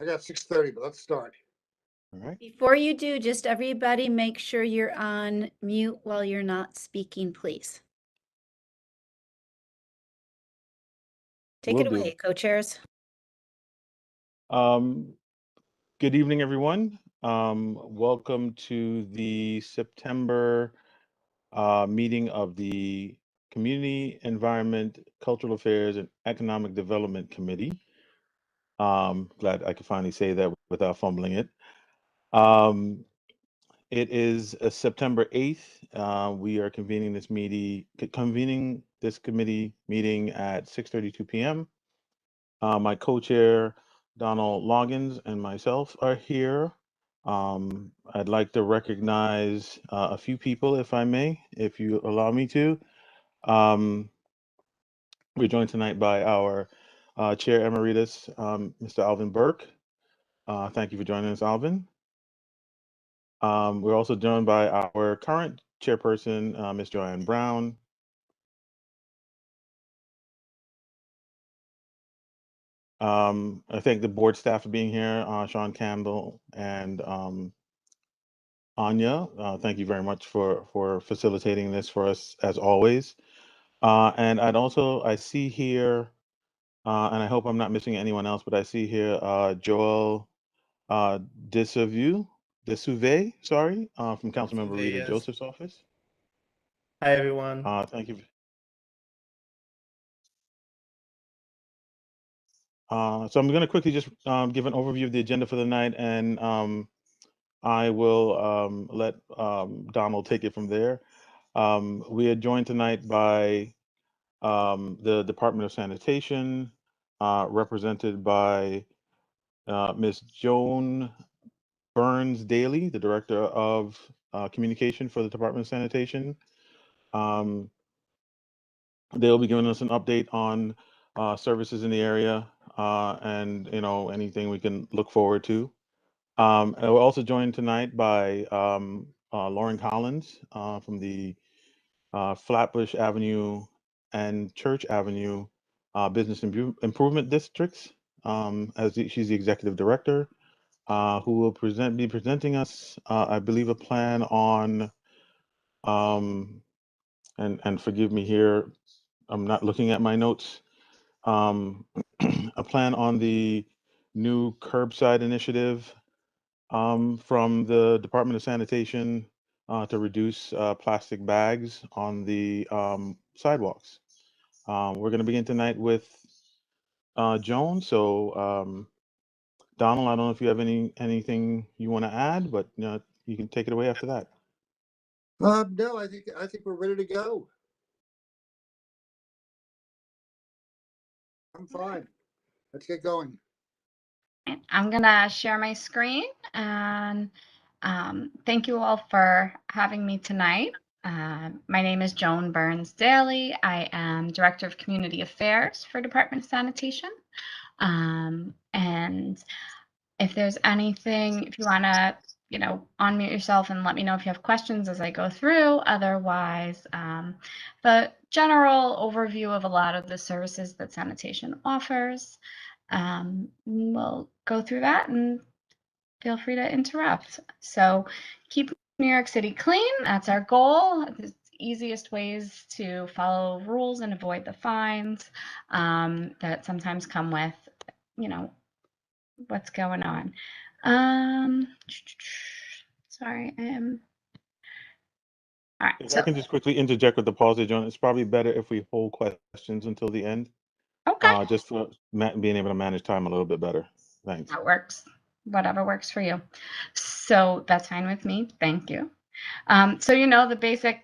I got 6:30, but let's start. All right. Before you do, just everybody make sure you're on mute while you're not speaking, please. Take Will it do. away, co-chairs. Good evening, everyone. Welcome to the September meeting of the Community, Environment, Cultural Affairs, and Economic Development Committee. Glad I could finally say that without fumbling it. It is September 8th. We are convening this committee meeting at 6:32 p.m. My co-chair, Donald Loggins, and myself are here. I'd like to recognize a few people, if I may, if you allow me to. Um, we're joined tonight by our Chair Emeritus, Mr. Alvin Burke. Thank you for joining us, Alvin. We're also joined by our current chairperson, Ms. Joanne Brown. I thank the board staff for being here, Sean Campbell and Anya. Thank you very much for facilitating this for us as always. And I see here, and I hope I'm not missing anyone else, but I see here Joel Desuve, sorry, from Councilmember Desuve, Rita yes. Joseph's office. Hi, everyone. Thank you. So I'm going to quickly just give an overview of the agenda for the night, and I will let Donald take it from there. We are joined tonight by the Department of Sanitation, represented by Ms. Joan Burns Daly, the Director of Communication for the Department of Sanitation. They'll be giving us an update on services in the area and anything we can look forward to. And we're also joined tonight by Lauren Collins from the Flatbush Avenue and Church Avenue Business Improvement Districts, she's the executive director, who will be presenting us, I believe, a plan on, and forgive me here, I'm not looking at my notes, a plan on the new curbside initiative from the Department of Sanitation to reduce plastic bags on the sidewalks. We're going to begin tonight with Joan. So, Donald, I don't know if you have anything you want to add, but you can take it away after that. No, I think we're ready to go. I'm fine. Let's get going. I'm gonna share my screen, and thank you all for having me tonight. My name is Joan Burns Daly. I am Director of Community Affairs for Department of Sanitation. And if there's anything, if you want to, unmute yourself and let me know if you have questions as I go through. Otherwise, the general overview of a lot of the services that sanitation offers. We'll go through that and feel free to interrupt. So keep New York City clean. That's our goal. The easiest ways to follow rules and avoid the fines that sometimes come with, what's going on. Sorry, I am. All right. If I can just quickly interject with the pause, John, it's probably better if we hold questions until the end. Okay. Just for being able to manage time a little bit better. Thanks. That works. Whatever works for you. So that's fine with me. Thank you. So the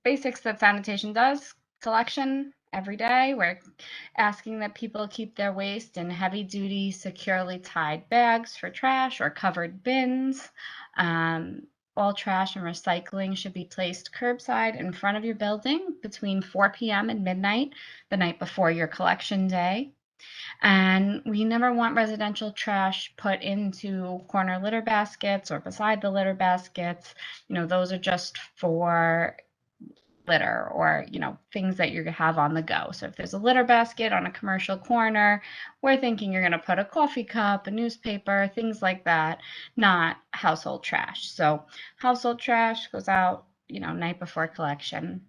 basics that sanitation does: collection every day. We're asking that people keep their waste in heavy-duty, securely tied bags for trash or covered bins. All trash and recycling should be placed curbside in front of your building between 4 p.m. and midnight the night before your collection day. And we never want residential trash put into corner litter baskets or beside the litter baskets. Those are just for litter or, things that you have on the go. So if there's a litter basket on a commercial corner, we're thinking you're going to put a coffee cup, a newspaper, things like that, not household trash. So household trash goes out, night before collection.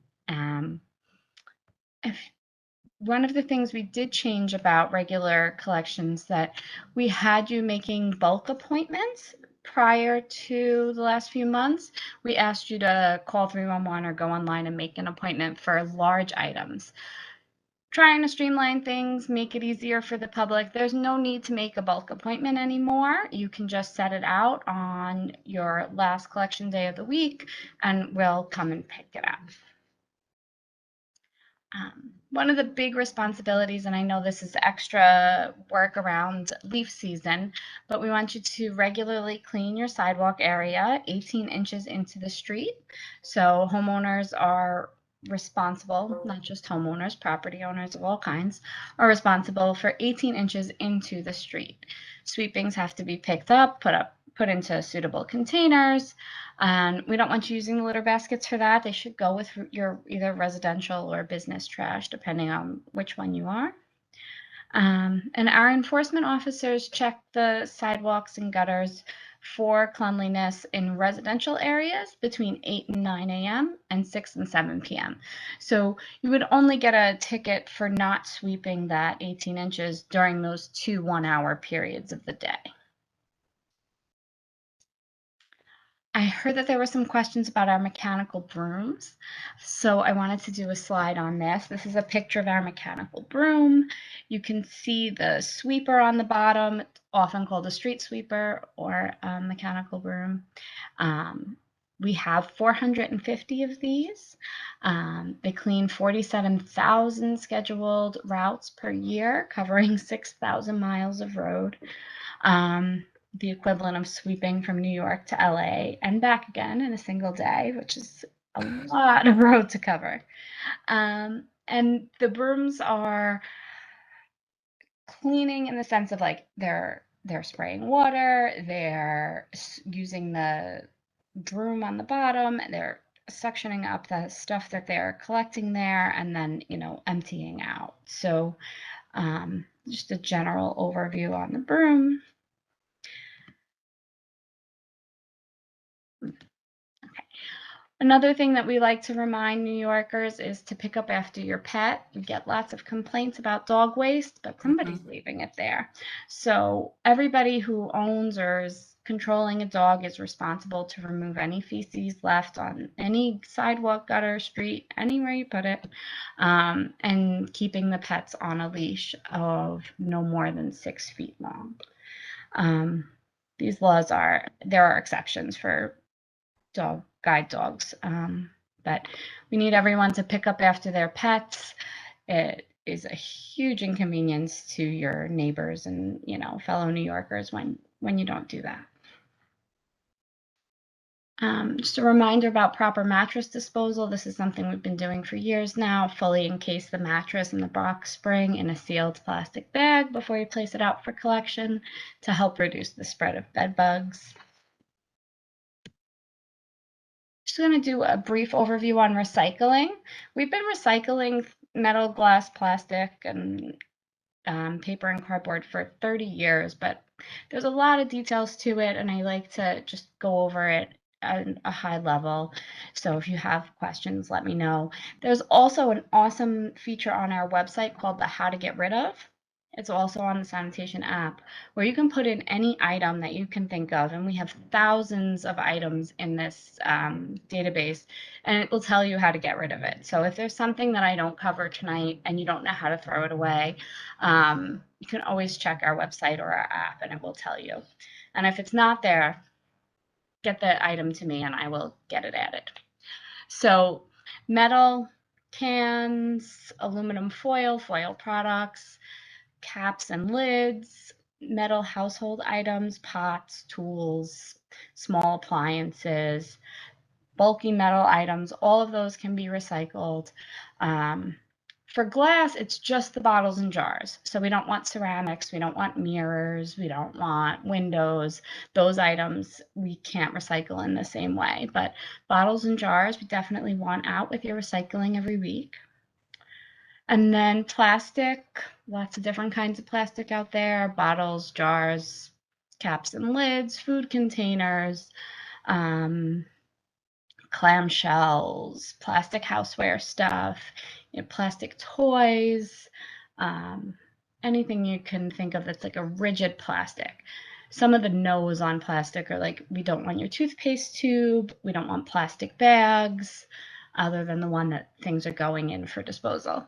One of the things we did change about regular collections that we had you making bulk appointments prior to the last few months. We asked you to call 311 or go online and make an appointment for large items. Trying to streamline things, make it easier for the public. There's no need to make a bulk appointment anymore. You can just set it out on your last collection day of the week and we'll come and pick it up. One of the big responsibilities, and I know this is extra work around leaf season, but we want you to regularly clean your sidewalk area 18 inches into the street. So homeowners are responsible, not just homeowners, property owners of all kinds, are responsible for 18 inches into the street. Sweepings have to be picked up, put into suitable containers. And we don't want you using the litter baskets for that. They should go with your either residential or business trash, depending on which one you are. And our enforcement officers check the sidewalks and gutters for cleanliness in residential areas between 8 and 9 a.m. and 6 and 7 p.m. So you would only get a ticket for not sweeping that 18 inches during those 2 one-hour periods of the day. I heard that there were some questions about our mechanical brooms, so I wanted to do a slide on this. This is a picture of our mechanical broom. You can see the sweeper on the bottom, often called a street sweeper or a mechanical broom. We have 450 of these. They clean 47,000 scheduled routes per year, covering 6,000 miles of road. The equivalent of sweeping from New York to LA and back again in a single day, which is a lot of road to cover. And the brooms are cleaning in the sense of like they're spraying water, they're using the broom on the bottom, they're suctioning up the stuff that they're collecting there and then, emptying out. So just a general overview on the broom. Another thing that we like to remind New Yorkers is to pick up after your pet. We get lots of complaints about dog waste, but somebody's leaving it there. So everybody who owns or is controlling a dog is responsible to remove any feces left on any sidewalk, gutter, street, anywhere you put it, and keeping the pets on a leash of no more than 6 feet long. These laws there are exceptions for guide dogs, but we need everyone to pick up after their pets. It is a huge inconvenience to your neighbors and fellow New Yorkers when you don't do that. Just a reminder about proper mattress disposal. This is something we've been doing for years now. Fully encase the mattress and the box spring in a sealed plastic bag before you place it out for collection to help reduce the spread of bed bugs. Just going to do a brief overview on recycling. We've been recycling metal, glass, plastic, and paper and cardboard for 30 years, but there's a lot of details to it, and I like to just go over it at a high level. So if you have questions, let me know. There's also an awesome feature on our website called the How to Get Rid Of. It's also on the Sanitation app where you can put in any item that you can think of. And we have thousands of items in this database, and it will tell you how to get rid of it. So if there's something that I don't cover tonight and you don't know how to throw it away, you can always check our website or our app and it will tell you. And if it's not there, get the item to me and I will get it added. So metal cans, aluminum foil, foil products, caps and lids, metal household items, pots, tools, small appliances, bulky metal items, all of those can be recycled. For For glass, it's just the bottles and jars. So we don't want ceramics, we don't want mirrors, we don't want windows. Those items we can't recycle in the same way. But bottles and jars, we definitely want out with your recycling every week. And then plastic, lots of different kinds of plastic out there, bottles, jars, caps and lids, food containers, clamshells, plastic houseware stuff, plastic toys, anything you can think of that's like a rigid plastic. Some of the no's on plastic are like, we don't want your toothpaste tube, we don't want plastic bags, other than the one that things are going in for disposal.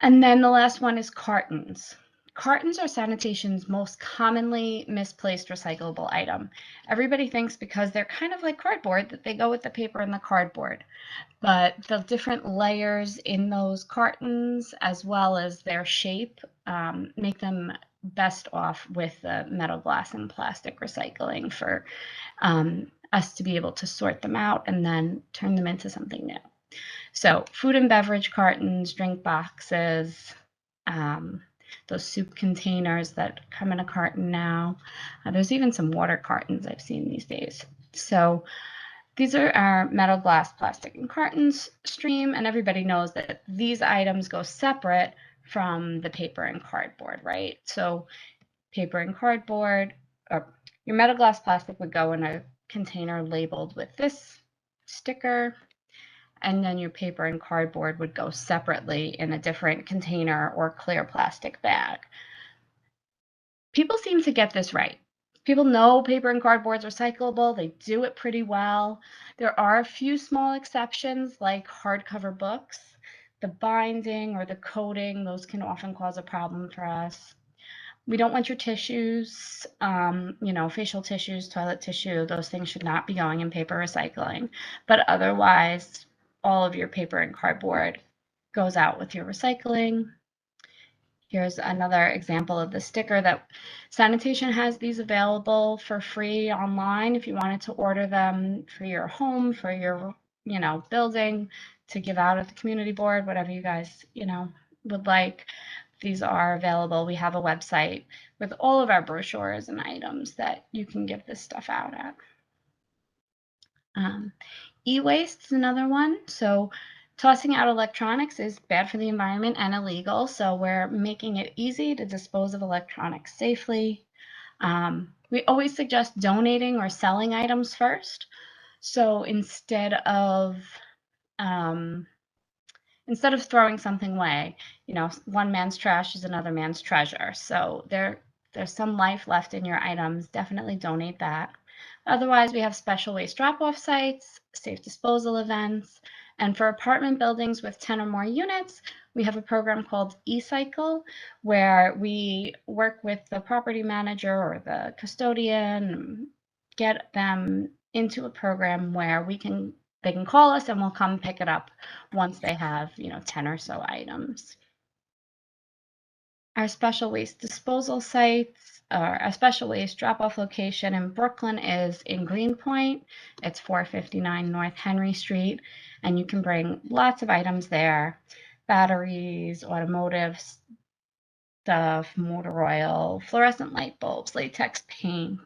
And then the last one is cartons. Cartons are sanitation's most commonly misplaced recyclable item. Everybody thinks because they're kind of like cardboard that they go with the paper and the cardboard. But the different layers in those cartons, as well as their shape, make them best off with the metal, glass, and plastic recycling for us to be able to sort them out and then turn them into something new. So food and beverage cartons, drink boxes, those soup containers that come in a carton now. There's even some water cartons I've seen these days. So these are our metal, glass, plastic, and cartons stream, and everybody knows that these items go separate from the paper and cardboard, right? So paper and cardboard, or your metal, glass, plastic would go in a container labeled with this sticker, and then your paper and cardboard would go separately in a different container or clear plastic bag. People seem to get this right. People know paper and cardboard's recyclable. They do it pretty well. There are a few small exceptions like hardcover books. The binding or the coating, those can often cause a problem for us. We don't want your tissues, facial tissues, toilet tissue, those things should not be going in paper recycling. But otherwise, all of your paper and cardboard goes out with your recycling. Here's another example of the sticker that Sanitation has these available for free online if you wanted to order them for your home, for your, building, to give out at the community board, whatever you guys, would like. These are available. We have a website with all of our brochures and items that you can give this stuff out at. E-waste is another one. So tossing out electronics is bad for the environment and illegal. So we're making it easy to dispose of electronics safely. We always suggest donating or selling items first. So instead of throwing something away, one man's trash is another man's treasure. So there's some life left in your items. Definitely donate that. Otherwise, we have special waste drop-off sites, safe disposal events, and for apartment buildings with 10 or more units, we have a program called eCycle, where we work with the property manager or the custodian, get them into a program where they can call us and we'll come pick it up once they have, 10 or so items. Our special waste disposal sites, or our special waste drop-off location in Brooklyn is in Greenpoint. It's 459 North Henry Street, and you can bring lots of items there: batteries, automotive stuff, motor oil, fluorescent light bulbs, latex paint,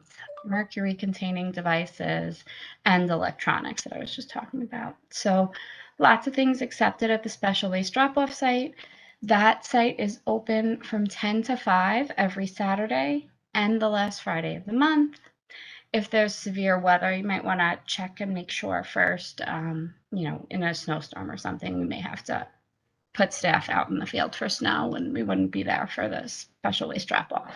mercury-containing devices, and electronics that I was just talking about. So lots of things accepted at the special waste drop-off site. That site is open from 10 to 5 every Saturday and the last Friday of the month. If there's severe weather, you might want to check and make sure first, in a snowstorm or something, we may have to put staff out in the field for snow and we wouldn't be there for the special waste drop-off.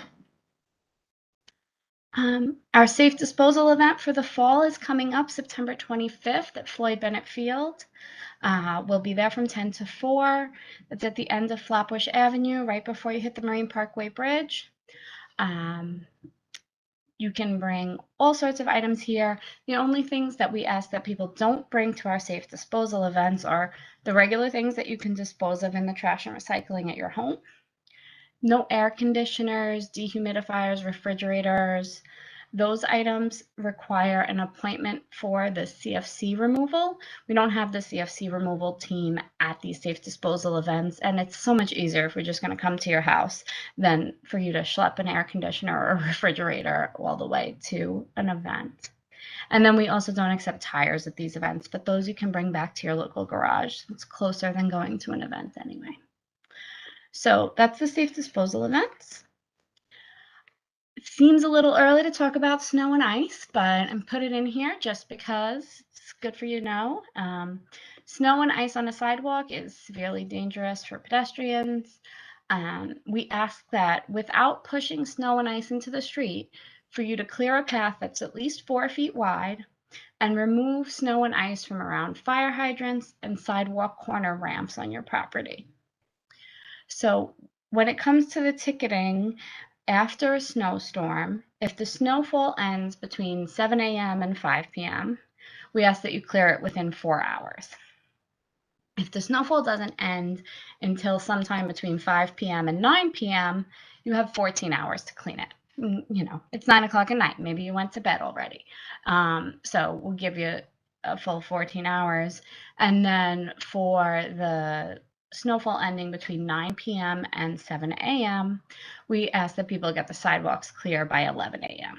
Our safe disposal event for the fall is coming up September 25th at Floyd Bennett Field. We'll be there from 10 to 4. It's at the end of Flatbush Avenue, right before you hit the Marine Parkway Bridge. You can bring all sorts of items here. The only things that we ask that people don't bring to our safe disposal events are the regular things that you can dispose of in the trash and recycling at your home. No air conditioners, dehumidifiers, refrigerators, Those items require an appointment for the CFC removal. We don't have the CFC removal team at these safe disposal events, and it's so much easier if we're just going to come to your house than for you to schlep an air conditioner or a refrigerator all the way to an event. And then we also don't accept tires at these events, but those you can bring back to your local garage. It's closer than going to an event anyway. So that's the safe disposal events. It seems a little early to talk about snow and ice, but I'm put it in here just because it's good for you to know. Snow and ice on a sidewalk is severely dangerous for pedestrians. We ask that without pushing snow and ice into the street, for you to clear a path that's at least 4 feet wide and remove snow and ice from around fire hydrants and sidewalk corner ramps on your property. So when it comes to the ticketing, after a snowstorm, if the snowfall ends between 7 a.m. and 5 p.m., we ask that you clear it within 4 hours. If the snowfall doesn't end until sometime between 5 p.m. and 9 p.m., you have 14 hours to clean it. You know, it's 9 o'clock at night. Maybe you went to bed already. So we'll give you a full 14 hours. And then for the snowfall ending between 9 p.m. and 7 a.m., we ask that people get the sidewalks clear by 11 a.m.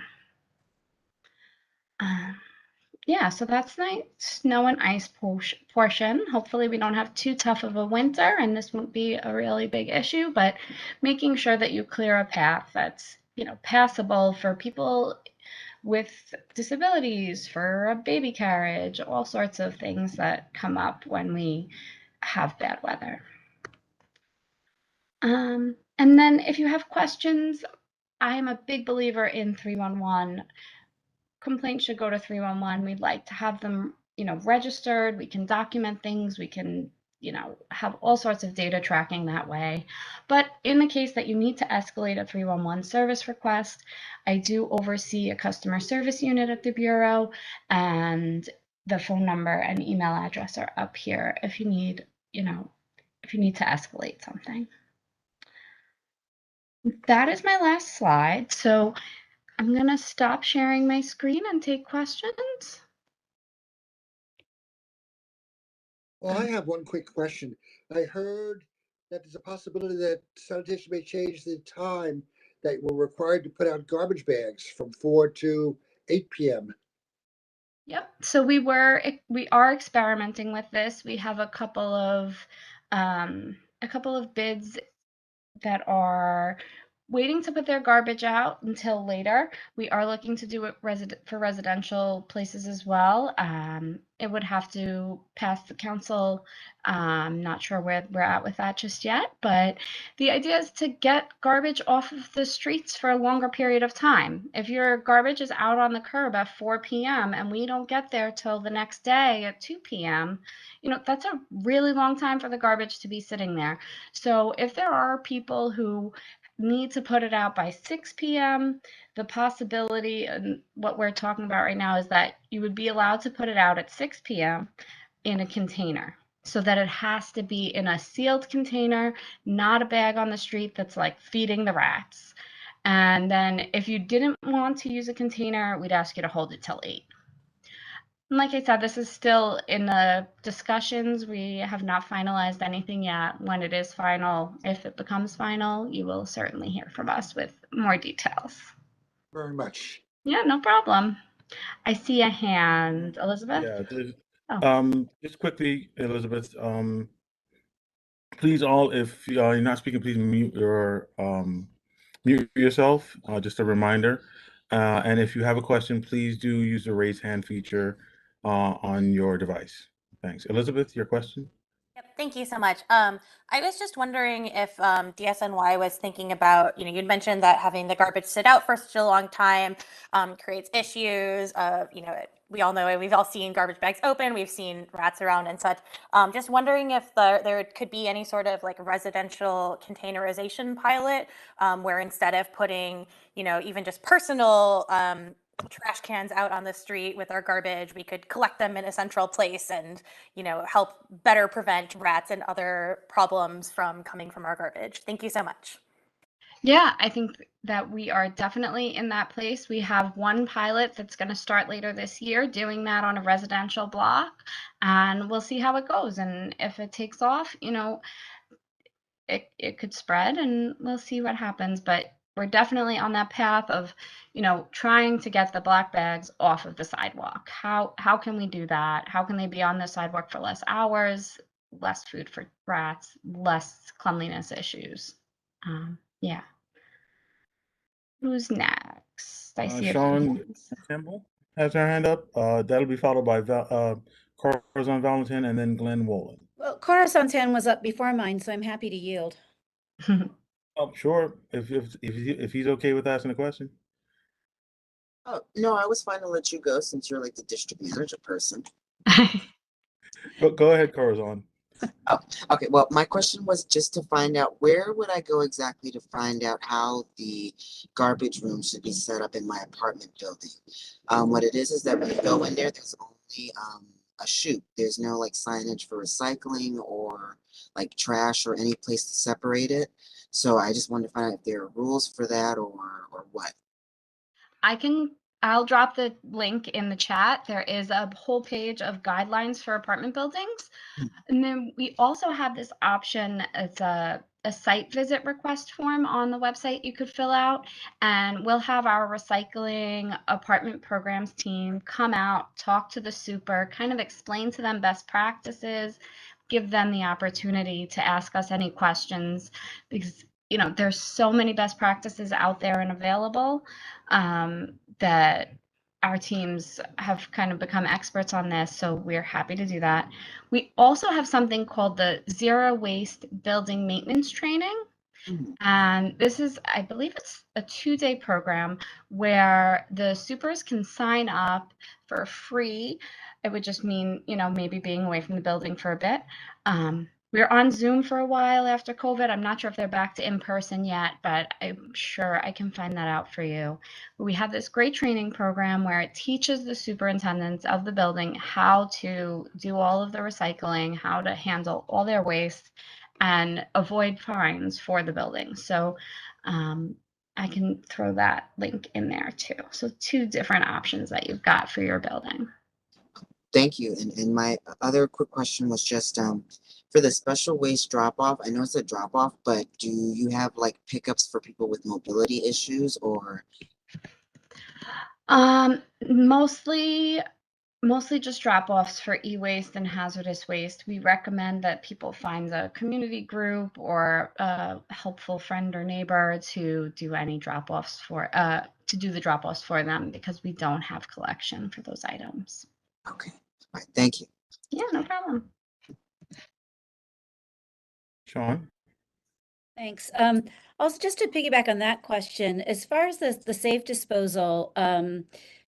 Yeah, so that's the snow and ice portion. Hopefully we don't have too tough of a winter and this won't be a really big issue, but making sure that you clear a path that's, you know, passable for people with disabilities, for a baby carriage, all sorts of things that come up when we have bad weather. And then if you have questions, I am a big believer in 311. Complaints should go to 311. We'd like to have them, you know, registered. We can document things. We can, you know, have all sorts of data tracking that way. But in the case that you need to escalate a 311 service request, I do oversee a customer service unit at the Bureau, and the phone number and email address are up here if you need, you know, if you need to escalate something. That is my last slide. So I'm going to stop sharing my screen and take questions. Well, I have one quick question. I heard that there's a possibility that sanitation may change the time that we're required to put out garbage bags from 4 to 8 p.m. Yep. So we are experimenting with this. We have a couple of bids that are waiting to put their garbage out until later. We are looking to do it for residential places as well. It would have to pass the council. I'm not sure where we're at with that just yet, but the idea is to get garbage off of the streets for a longer period of time. If your garbage is out on the curb at 4 p.m. and we don't get there till the next day at 2 p.m., you know, that's a really long time for the garbage to be sitting there. So if there are people who need to put it out by 6 p.m., the possibility, and what we're talking about right now, is that you would be allowed to put it out at 6 p.m. in a container, so that it has to be in a sealed container, not a bag on the street that's like feeding the rats. And then if you didn't want to use a container, we'd ask you to hold it till 8. And like I said, this is still in the discussions. We have not finalized anything yet. When it is final, if it becomes final, you will certainly hear from us with more details. Very much. Yeah, no problem. I see a hand. Elizabeth? Yeah, just quickly, Elizabeth, please all, if you're not speaking, please mute yourself, just a reminder. And if you have a question, please do use the raise hand feature on your device. Thanks. Elizabeth, your question? Yep, thank you so much. I was just wondering if DSNY was thinking about, you'd mentioned that having the garbage sit out for such a long time creates issues of, we all know it. We've all seen garbage bags open. We've seen rats around and such. Just wondering if there could be any sort of like residential containerization pilot where instead of putting, even just personal trash cans out on the street with our garbage, we could collect them in a central place and, help better prevent rats and other problems from coming from our garbage. Thank you so much. Yeah, I think that we are definitely in that place. We have one pilot that's going to start later this year doing that on a residential block, and we'll see how it goes. And if it takes off, it could spread, and we'll see what happens. But we're definitely on that path of, trying to get the black bags off of the sidewalk. How can we do that? How can they be on the sidewalk for less hours, less food for rats, less cleanliness issues? Yeah. Who's next? I see a few Sean hands. Kimball has her hand up. That'll be followed by Corazon Valentin and then Glenn Wolin. Well, Corazon's hand was up before mine, so I'm happy to yield. Oh, sure. If he's okay with asking a question. Oh, no, I was fine to let you go since you're like the district manager person. Go ahead, Corazon. Oh, okay. Well, my question was just to find out where would I go exactly to find out how the garbage room should be set up in my apartment building. What it is that when you go in there, there's only a chute. There's no like signage for recycling or like trash or any place to separate it. So I just wanted to find out if there are rules for that or what. I'll drop the link in the chat. There is a whole page of guidelines for apartment buildings. And then we also have this option. It's a site visit request form on the website you could fill out. And we'll have our recycling apartment programs team come out, talk to the super, kind of explain to them best practices, give them the opportunity to ask us any questions, because there's so many best practices out there and available, that our teams have kind of become experts on this, so we're happy to do that. We also have something called the Zero Waste Building Maintenance Training. And this is, I believe it's a 2-day program where the supers can sign up for free. It would just mean, maybe being away from the building for a bit. We were on Zoom for a while after COVID. I'm not sure if they're back to in-person yet, but I'm sure I can find that out for you. We have this great training program where it teaches the superintendents of the building how to do all of the recycling, how to handle all their waste, and avoid fines for the building. So I can throw that link in there too. So 2 different options that you've got for your building. Thank you. And my other quick question was just for the special waste drop off. I know it's a drop off, but do you have like pickups for people with mobility issues or? Mostly just drop-offs for e-waste and hazardous waste. We recommend that people find a community group or a helpful friend or neighbor to do any drop-offs to do the drop-offs for them, because we don't have collection for those items. Okay. All right. Thank you. Yeah, no problem. Sean. Thanks. Also, just to piggyback on that question, as far as the safe disposal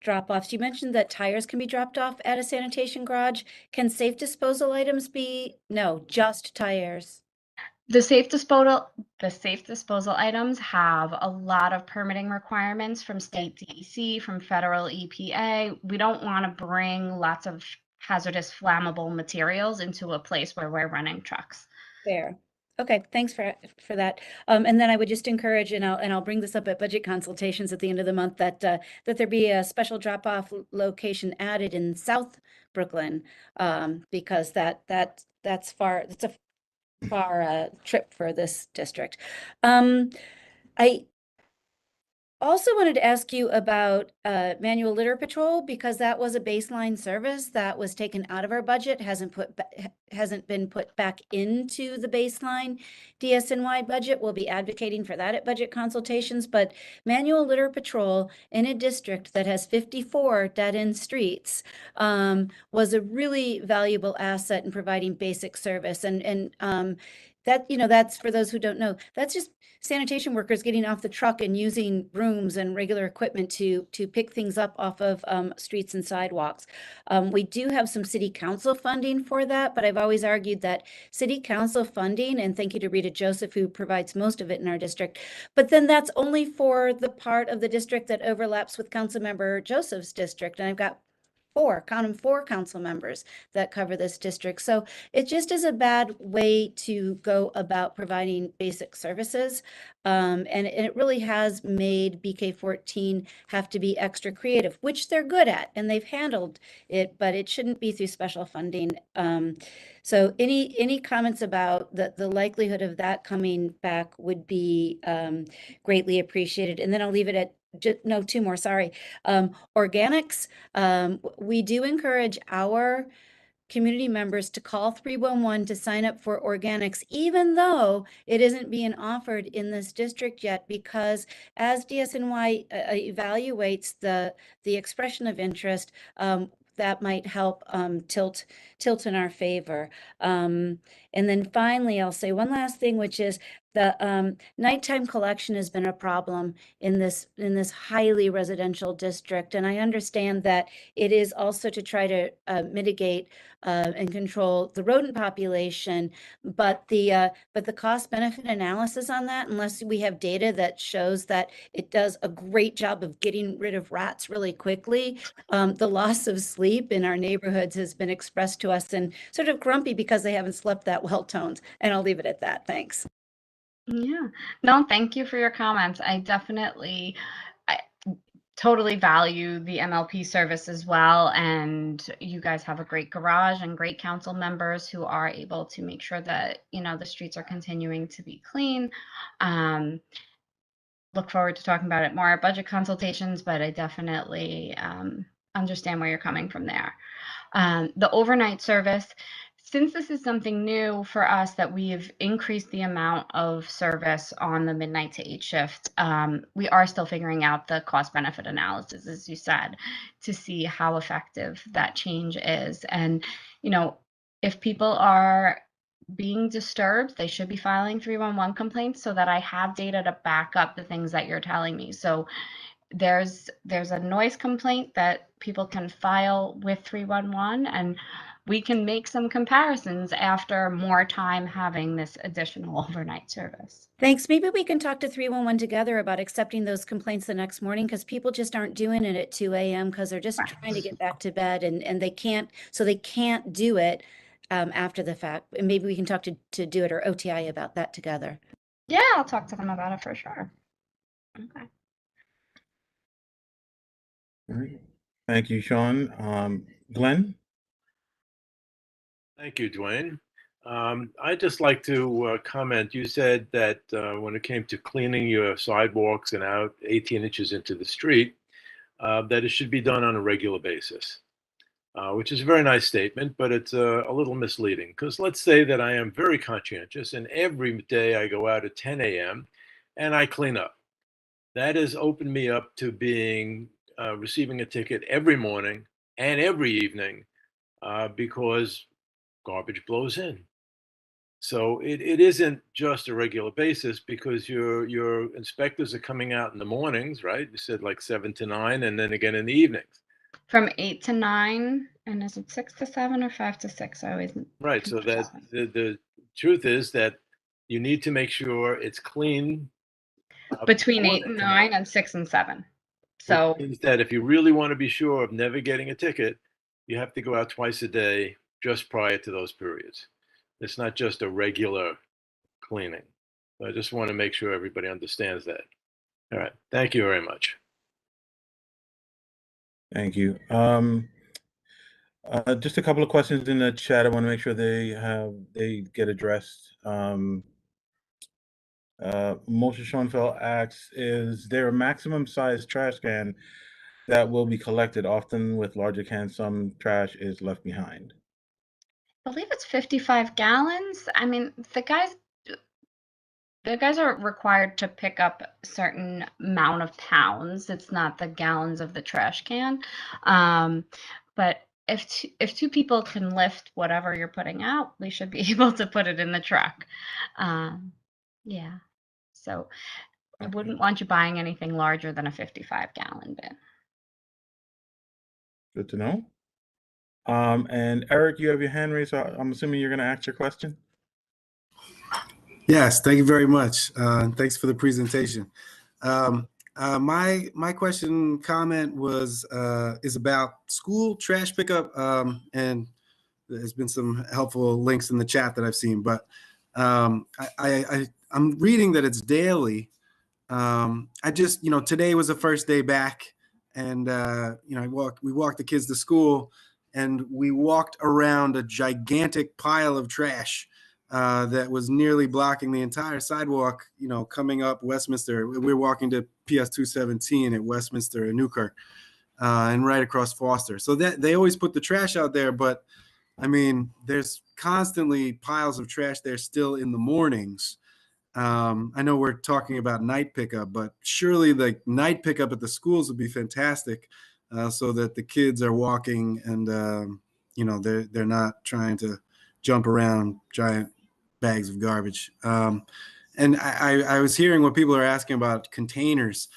drop-offs, you mentioned that tires can be dropped off at a sanitation garage. Can safe disposal items be? No, just tires. The safe disposal items have a lot of permitting requirements from state DEC, from federal EPA. We don't want to bring lots of hazardous flammable materials into a place where we're running trucks. Fair. Okay, thanks for that. And then I would just encourage, and I'll bring this up at budget consultations at the end of the month, that there be a special drop-off location added in South Brooklyn, because that's far. It's a far trip for this district. I also wanted to ask you about manual litter patrol, because that was a baseline service that was taken out of our budget, hasn't been put back into the baseline DSNY budget. We'll be advocating for that at budget consultations, but manual litter patrol in a district that has 54 dead-end streets was a really valuable asset in providing basic service. And that, that's, for those who don't know, that's just sanitation workers getting off the truck and using brooms and regular equipment to pick things up off of streets and sidewalks. We do have some city council funding for that, but I've always argued that city council funding, and thank you to Rita Joseph, who provides most of it in our district, but then that's only for the part of the district that overlaps with Councilmember Joseph's district. And I've got count 'em, 4 council members that cover this district. So it just is a bad way to go about providing basic services. And it really has made BK14 have to be extra creative, which they're good at, and they've handled it, but it shouldn't be through special funding. So any comments about the likelihood of that coming back would be greatly appreciated. And then I'll leave it at no, 2 more, sorry. Organics, we do encourage our community members to call 311 to sign up for organics, even though it isn't being offered in this district yet, because as DSNY evaluates the expression of interest, that might help tilt in our favor. And then finally, I'll say one last thing, which is the nighttime collection has been a problem in this highly residential district. And I understand that it is also to try to mitigate and control the rodent population, but the cost benefit analysis on that, unless we have data that shows that it does a great job of getting rid of rats really quickly, the loss of sleep in our neighborhoods has been expressed to us and sort of grumpy because they haven't slept that well toned. And I'll leave it at that. Thanks. Yeah, no, thank you for your comments. I totally value the MLP service as well. And you guys have a great garage and great council members who are able to make sure that, the streets are continuing to be clean. Look forward to talking about it more at budget consultations, but I definitely understand where you're coming from there. The overnight service, since this is something new for us that we've increased the amount of service on the midnight to 8 shift, we are still figuring out the cost benefit analysis, as you said, to see how effective that change is. And, if people are being disturbed, they should be filing 311 complaints so that I have data to back up the things that you're telling me. So there's a noise complaint that people can file with 311, and we can make some comparisons after more time having this additional overnight service. Thanks. Maybe we can talk to 311 together about accepting those complaints the next morning, because people just aren't doing it at 2 a.m. because they're just trying to get back to bed, and they can't do it after the fact. And maybe we can talk to Do It or OTI about that together. Yeah, I'll talk to them about it for sure. Okay. All right. Thank you, Sean. Glenn? Thank you, Dwayne. I'd just like to comment. You said that when it came to cleaning your sidewalks and out 18 inches into the street, that it should be done on a regular basis, which is a very nice statement, but it's a little misleading, because let's say that I am very conscientious and every day I go out at 10 a.m. and I clean up. That has opened me up to receiving a ticket every morning and every evening because garbage blows in. So it isn't just a regular basis, because your inspectors are coming out in the mornings, right? You said like 7 to 9, and then again in the evenings. From 8 to 9, and is it 6 to 7 or 5 to 6? I always right. So that the truth is that you need to make sure it's clean between 8 and 9 and 6 and 7. So which means that if you really want to be sure of never getting a ticket, you have to go out twice a day just prior to those periods. It's not just a regular cleaning. I just want to make sure everybody understands that. All right. Thank you very much. Thank you. Just a couple of questions in the chat. I want to make sure they get addressed. Moshe Schoenfeld asks, is there a maximum size trash can that will be collected? Often with larger cans, some trash is left behind. I believe it's 55 gallons. I mean, the guys are required to pick up a certain amount of pounds. It's not the gallons of the trash can. But if 2 people can lift whatever you're putting out, we should be able to put it in the truck. Yeah. So I wouldn't want you buying anything larger than a 55-gallon bin. Good to know. And Eric, you have your hand raised, so I'm assuming you're going to ask your question. Yes, thank you very much. Thanks for the presentation. My comment is about school trash pickup, and there's been some helpful links in the chat that I've seen, but I'm reading that it's daily. I just, today was the first day back, and we walked the kids to school, and we walked around a gigantic pile of trash that was nearly blocking the entire sidewalk. Coming up Westminster, we're walking to PS 217 at Westminster and Newkirk, and right across Foster. So that they always put the trash out there, but I mean, there's constantly piles of trash there still in the mornings. I know we're talking about night pickup, but surely the night pickup at the schools would be fantastic, so that the kids are walking and they're not trying to jump around giant bags of garbage. And I was hearing what people are asking about containers.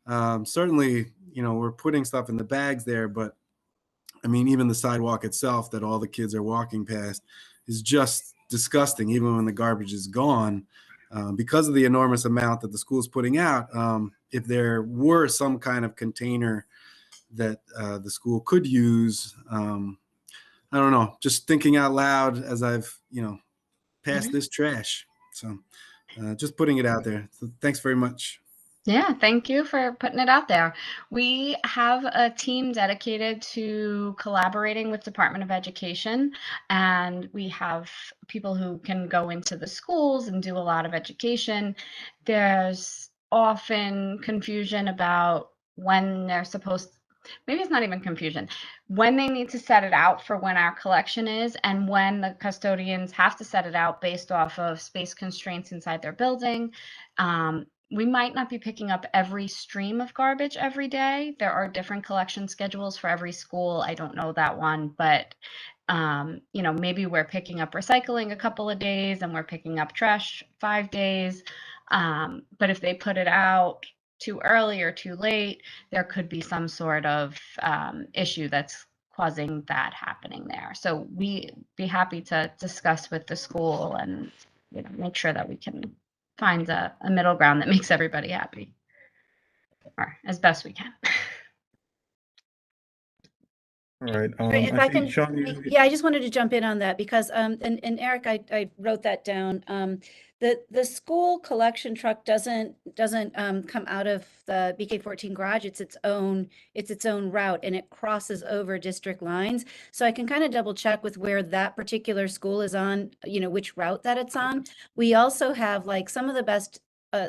Certainly, we're putting stuff in the bags there, but I mean, even the sidewalk itself that all the kids are walking past is just disgusting, even when the garbage is gone, because of the enormous amount that the school's putting out. If there were some kind of container that the school could use, I don't know, just thinking out loud as I've, passed this trash. So just putting it out there. So thanks very much. Yeah, thank you for putting it out there. We have a team dedicated to collaborating with Department of Education, and we have people who can go into the schools and do a lot of education. There's often confusion about when they're supposed, maybe it's not even confusion, when they need to set it out for when our collection is, and when the custodians have to set it out based off of space constraints inside their building. We might not be picking up every stream of garbage every day. There are different collection schedules for every school. I don't know that one, but maybe we're picking up recycling a couple of days and we're picking up trash 5 days. But if they put it out too early or too late, there could be some sort of issue that's causing that happening there. So we'd be happy to discuss with the school and make sure that we can find a middle ground that makes everybody happy, or as best we can. All right. If I I see, can, Sean, yeah, I just wanted to jump in on that because, and Eric, I wrote that down. The school collection truck doesn't come out of the BK14 garage. It's its own route, and it crosses over district lines. So I can kind of double check with where that particular school is on, which route that it's on. We also have like some of the best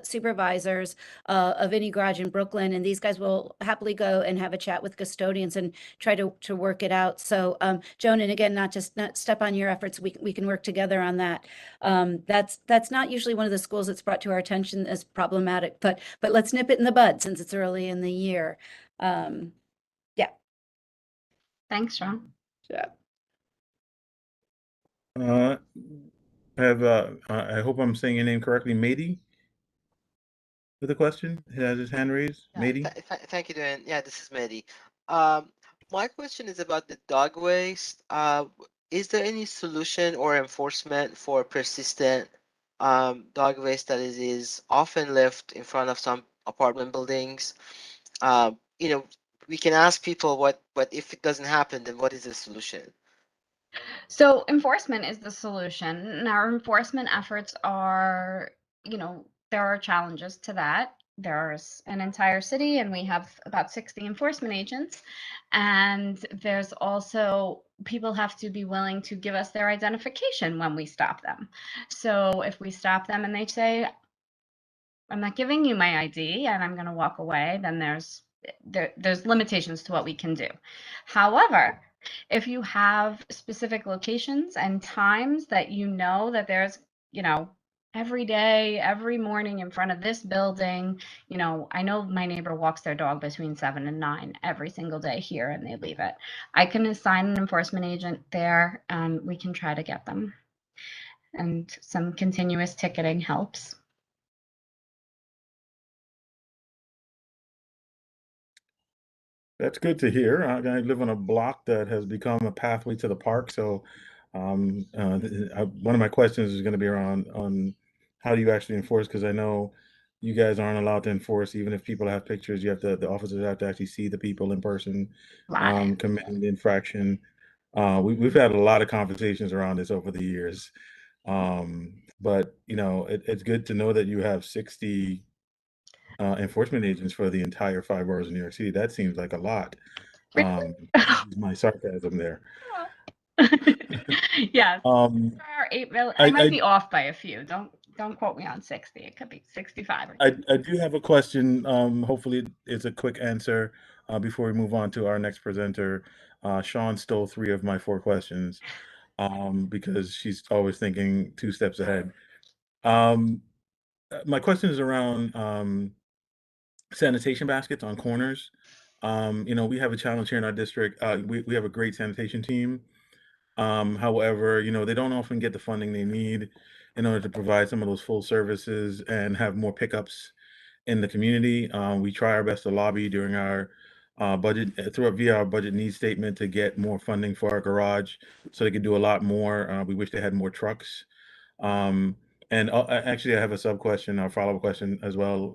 supervisors of any garage in Brooklyn, and these guys will happily go and have a chat with custodians and try to work it out. So Joan, and again, not step on your efforts, we can work together on that. That's not usually one of the schools that's brought to our attention as problematic, but let's nip it in the bud since it's early in the year. Yeah. Thanks, Sean. Yeah. I hope I'm saying your name correctly, Mady, with a question. He has his hand raised. Yeah, Mady? thank you, Dan. Yeah, this is Mehdi. My question is about the dog waste. Is there any solution or enforcement for persistent dog waste that is often left in front of some apartment buildings? We can ask people but if it doesn't happen, then what is the solution? So enforcement is the solution. And our enforcement efforts are, there are challenges to that. There's an entire city and we have about 60 enforcement agents. And there's also, people have to be willing to give us their identification when we stop them. So if we stop them and they say, I'm not giving you my ID and I'm going to walk away, then there's limitations to what we can do. However, if you have specific locations and times that that there's, every day, every morning in front of this building, I know my neighbor walks their dog between 7 and 9 every single day here and they leave it. I can assign an enforcement agent there and we can try to get them. And some continuous ticketing helps. That's good to hear. I live on a block that has become a pathway to the park. So one of my questions is going to be around on how do you actually enforce, because I know, you guys aren't allowed to enforce, even if people have pictures, the officers have to actually see the people in person, Live. committing the infraction. We've had a lot of conversations around this over the years. But you know, it's good to know that you have 60 enforcement agents for the entire 5 boroughs of New York City. That seems like a lot. Excuse my sarcasm there. Yes. Um, Or 8 million. I, I might I be off by a few. Don't quote me on 60. It could be 65 or I do have a question. Hopefully it's a quick answer before we move on to our next presenter. Sean stole 3 of my 4 questions because she's always thinking 2 steps ahead. My question is around sanitation baskets on corners. You know, we have a challenge here in our district. We have a great sanitation team. However, you know, they don't often get the funding they need in order to provide some of those full services and have more pickups in the community. We try our best to lobby during our budget via our budget needs statement to get more funding for our garage so they could do a lot more. We wish they had more trucks. Um, and actually, I have a sub question or follow up question as well,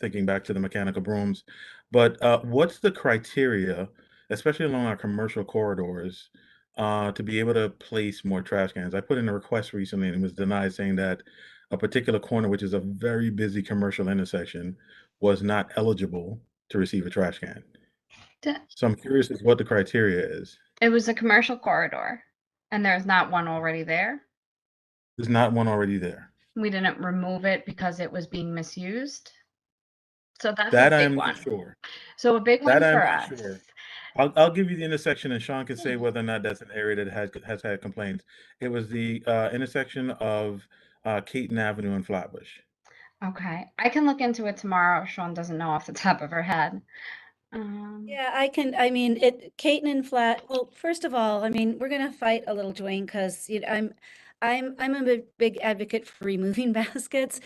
thinking back to the mechanical brooms. But what's the criteria, especially along our commercial corridors, to be able to place more trash cans? I put in a request recently and it was denied, saying that a particular corner, which is a very busy commercial intersection, was not eligible to receive a trash can. So I'm curious as what the criteria is. It was a commercial corridor, and there's not one already there. There's not one already there. We didn't remove it because it was being misused. So that's a That big I'm one. not sure. So a big That one I'm for not us. sure. I'll give you the intersection, and Sean can say whether or not that's an area that has had complaints. It was the intersection of Caton Avenue and Flatbush. Okay. I can look into it tomorrow if Sean doesn't know off the top of her head. Yeah, I mean, Caton and Flat, well, first of all, I mean, we're gonna fight a little, Dwayne, because I'm a big advocate for removing baskets.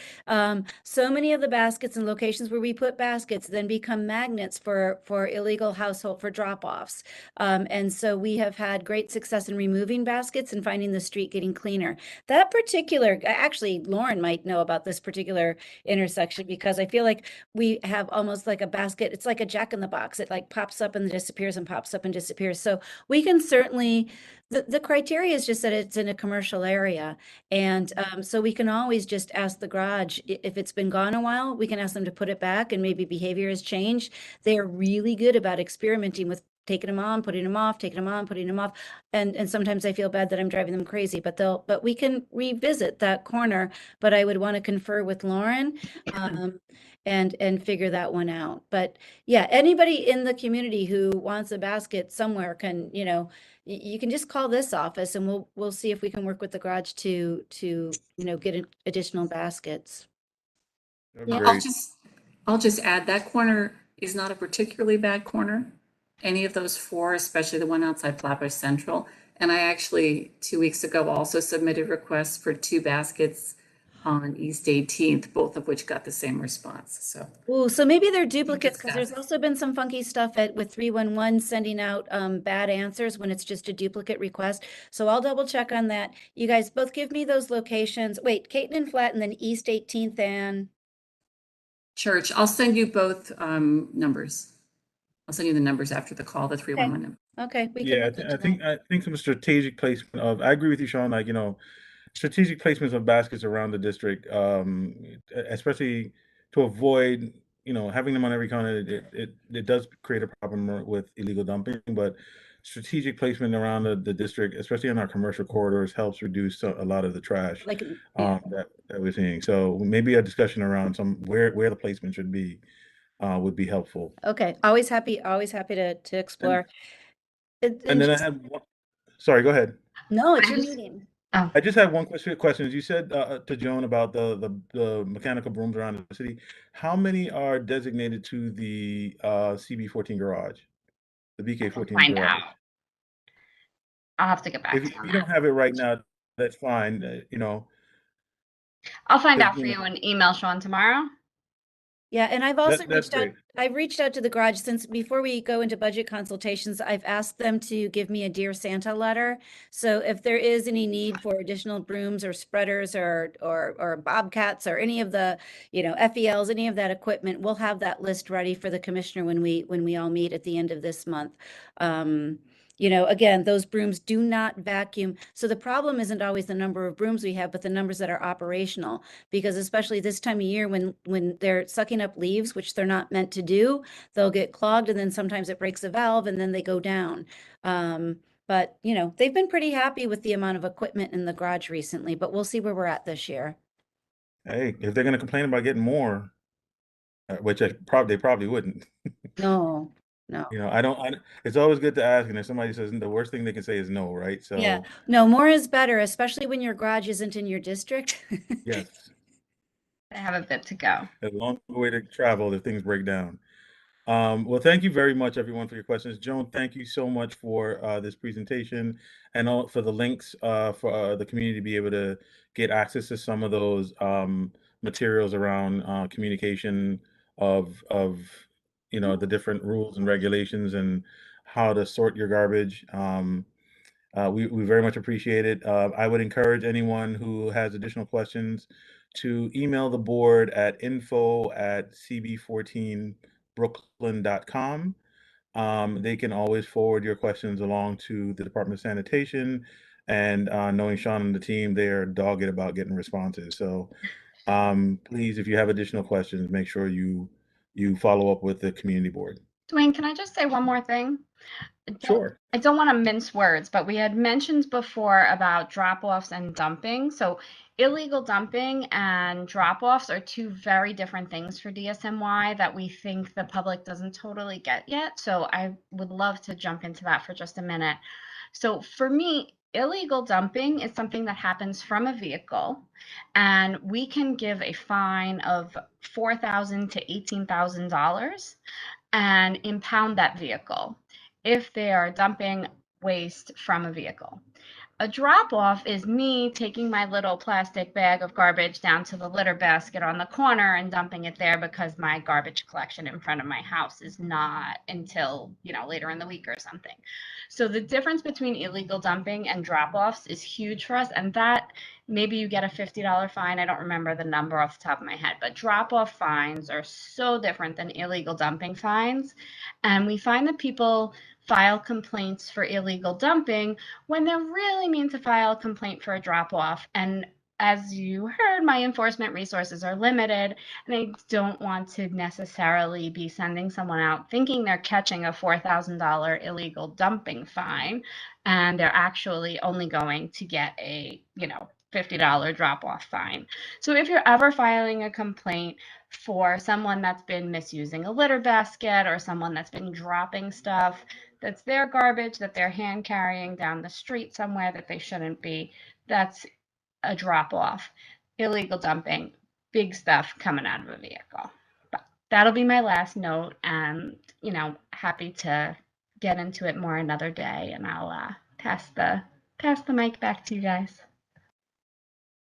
So many of the baskets and locations where we put baskets then become magnets for illegal household for drop-offs. And so we have had great success in removing baskets and finding the street getting cleaner. That particular, actually, Lauren might know about this particular intersection because I feel like we have almost like a basket. It's like a jack in the box. It like pops up and disappears and pops up and disappears. So we can certainly, the criteria is just that it's in a commercial area. And so we can always just ask the garage, if it's been gone a while, we can ask them to put it back and maybe behavior has changed. They are really good about experimenting with taking them on, putting them off, taking them on, putting them off. And sometimes I feel bad that I'm driving them crazy, but we can revisit that corner. But I would want to confer with Lauren and figure that one out. But yeah, anybody in the community who wants a basket somewhere can, you know, you can just call this office and we'll see if we can work with the garage to you know, get additional baskets. Yeah. I'll just add that corner is not a particularly bad corner. Any of those 4, especially the one outside Flatbush Central. And I actually 2 weeks ago also submitted requests for 2 baskets on East 18th, both of which got the same response. So. Oh, so maybe they're duplicates because there's also been some funky stuff with 311 sending out bad answers when it's just a duplicate request. So I'll double check on that. You guys both give me those locations. Wait, Caton and Flat and then East 18th and Church. I'll send you both numbers. I'll send you the numbers after the call, the 311 number. Okay, we can Yeah, look into that. I think some strategic placement of. I agree with you, Sean. Like, you know, strategic placements of baskets around the district, especially to avoid, you know, having them on every corner. It does create a problem with illegal dumping, but strategic placement around the district, especially in our commercial corridors, helps reduce a lot of the trash Like, yeah. that we're seeing. So maybe a discussion around where the placement should be would be helpful. Okay, always happy to explore. And then I have one. Sorry, go ahead. No, it's your meeting. Oh. I just have one question. You said to Joan about the mechanical brooms around the city. How many are designated to the CB14 garage, the BK14 Find garage? out. I'll have to get back If to you you on don't that. have it right now, that's fine. You know, I'll find out you for know- you and email Sean tomorrow. Yeah, and I've also That's reached out, great. I've reached out to the garage since before we go into budget consultations, I've asked them to give me a Dear Santa letter. So if there is any need for additional brooms or spreaders or bobcats or any of the, FELs, any of that equipment, we'll have that list ready for the commissioner when we all meet at the end of this month. Again, those brooms do not vacuum. So the problem isn't always the number of brooms we have, but the numbers that are operational. Because especially this time of year when they're sucking up leaves, which they're not meant to do, they'll get clogged and then sometimes it breaks a valve and then they go down. But they've been pretty happy with the amount of equipment in the garage recently, but we'll see where we're at this year. Hey, if they're going to complain about getting more, which they probably wouldn't. No. It's always good to ask, and if somebody says the worst thing they can say is no, right? So Yeah, no, more is better, especially when your garage isn't in your district. yes, I have a bit to go. a long way to travel if things break down. Well, thank you very much, everyone, for your questions. Joan, thank you so much for this presentation and all for the links for the community to be able to get access to some of those materials around communication of the different rules and regulations and how to sort your garbage. We very much appreciate it. I would encourage anyone who has additional questions to email the board at info@cb14brooklyn.com. They can always forward your questions along to the Department of Sanitation, and knowing Sean and the team, they are dogged about getting responses. So please, if you have additional questions, make sure you follow up with the community board. Dwayne, can I just say one more thing? Sure. I don't want to mince words, but we had mentioned before about drop-offs and dumping. So illegal dumping and drop-offs are two very different things for DSNY that we think the public doesn't totally get yet. So I would love to jump into that for just a minute. So for me, illegal dumping is something that happens from a vehicle, and we can give a fine of $4,000 to $18,000 and impound that vehicle if they are dumping waste from a vehicle. A drop-off is me taking my little plastic bag of garbage down to the litter basket on the corner and dumping it there because my garbage collection in front of my house is not until, later in the week or something. So the difference between illegal dumping and drop-offs is huge for us, and that maybe you get a $50 fine. I don't remember the number off the top of my head, but drop-off fines are so different than illegal dumping fines. And we find that people file complaints for illegal dumping when they're really mean to file a complaint for a drop-off. And as you heard, my enforcement resources are limited, and I don't want to necessarily be sending someone out thinking they're catching a $4,000 illegal dumping fine, and they're actually only going to get a, $50 drop-off fine. So if you're ever filing a complaint for someone that's been misusing a litter basket or someone that's been dropping stuff that's their garbage that they're hand carrying down the street somewhere that they shouldn't be, that's a drop-off. Illegal dumping, big stuff coming out of a vehicle. But that'll be my last note, and happy to get into it more another day, and I'll pass the mic back to you guys.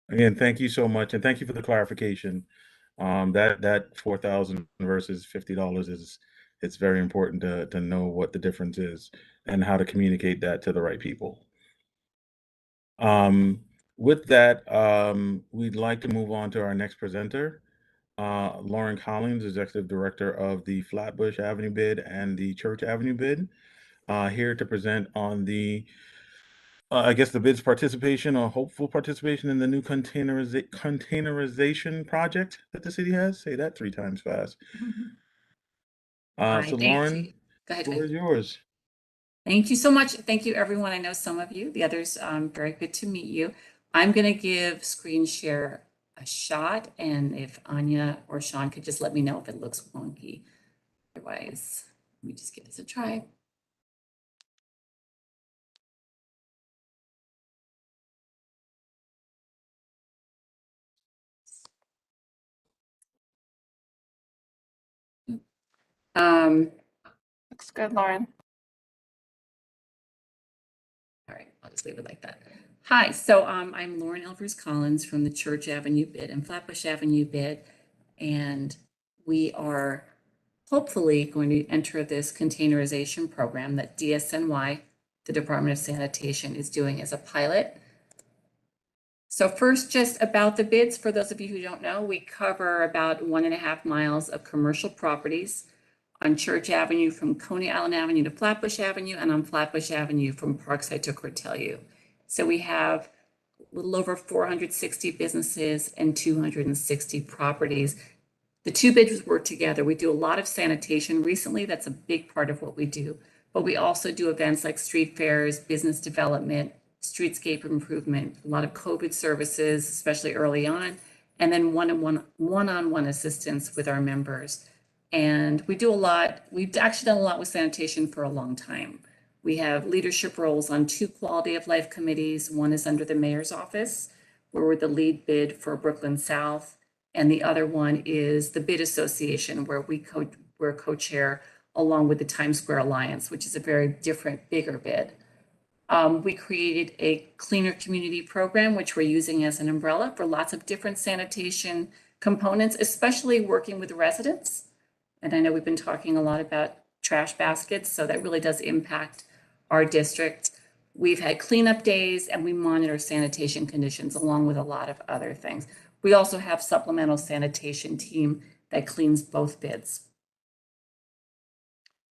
Again, thank you so much, and thank you for the clarification. That 4,000 versus $50 it's very important to know what the difference is and how to communicate that to the right people. With that, we'd like to move on to our next presenter, Lauren Collins, Executive Director of the Flatbush Avenue bid and the Church Avenue bid, here to present on the I guess the bid's participation or hopeful participation in the new containerization project that the city has. Say that 3 times fast. Hi, So thank Lauren, you. Go ahead. the floor is yours. Thank you so much. Thank you, everyone. I know some of you, the others, very good to meet you. I'm going to give screen share a shot, and if Anya or Sean could just let me know if it looks wonky. Otherwise, let me just give this a try. Looks good, Lauren. All right, I'll just leave it like that. Hi, so I'm Lauren Elvers Collins from the Church Avenue bid and Flatbush Avenue bid, and we are hopefully going to enter this containerization program that DSNY, the Department of Sanitation, is doing as a pilot. So first, just about the bids, for those of you who don't know, we cover about 1.5 miles of commercial properties on Church Avenue from Coney Island Avenue to Flatbush Avenue, and on Flatbush Avenue from Parkside to Cortelyou. So we have a little over 460 businesses and 260 properties. The two bids work together. We do a lot of sanitation recently. That's a big part of what we do. But we also do events like street fairs, business development, streetscape improvement, a lot of COVID services, especially early on, and then one-on-one assistance with our members. And we do a lot. We've actually done a lot with sanitation for a long time. We have leadership roles on 2 quality of life committees. One is under the mayor's office, where we're the lead bid for Brooklyn South. And the other one is the Bid Association, where we're co-chair along with the Times Square Alliance, which is a very different, bigger bid. We created a cleaner community program, which we're using as an umbrella for lots of different sanitation components, especially working with residents. And I know we've been talking a lot about trash baskets, so that really does impact our district. We've had cleanup days and we monitor sanitation conditions along with a lot of other things. We also have supplemental sanitation team that cleans both bids.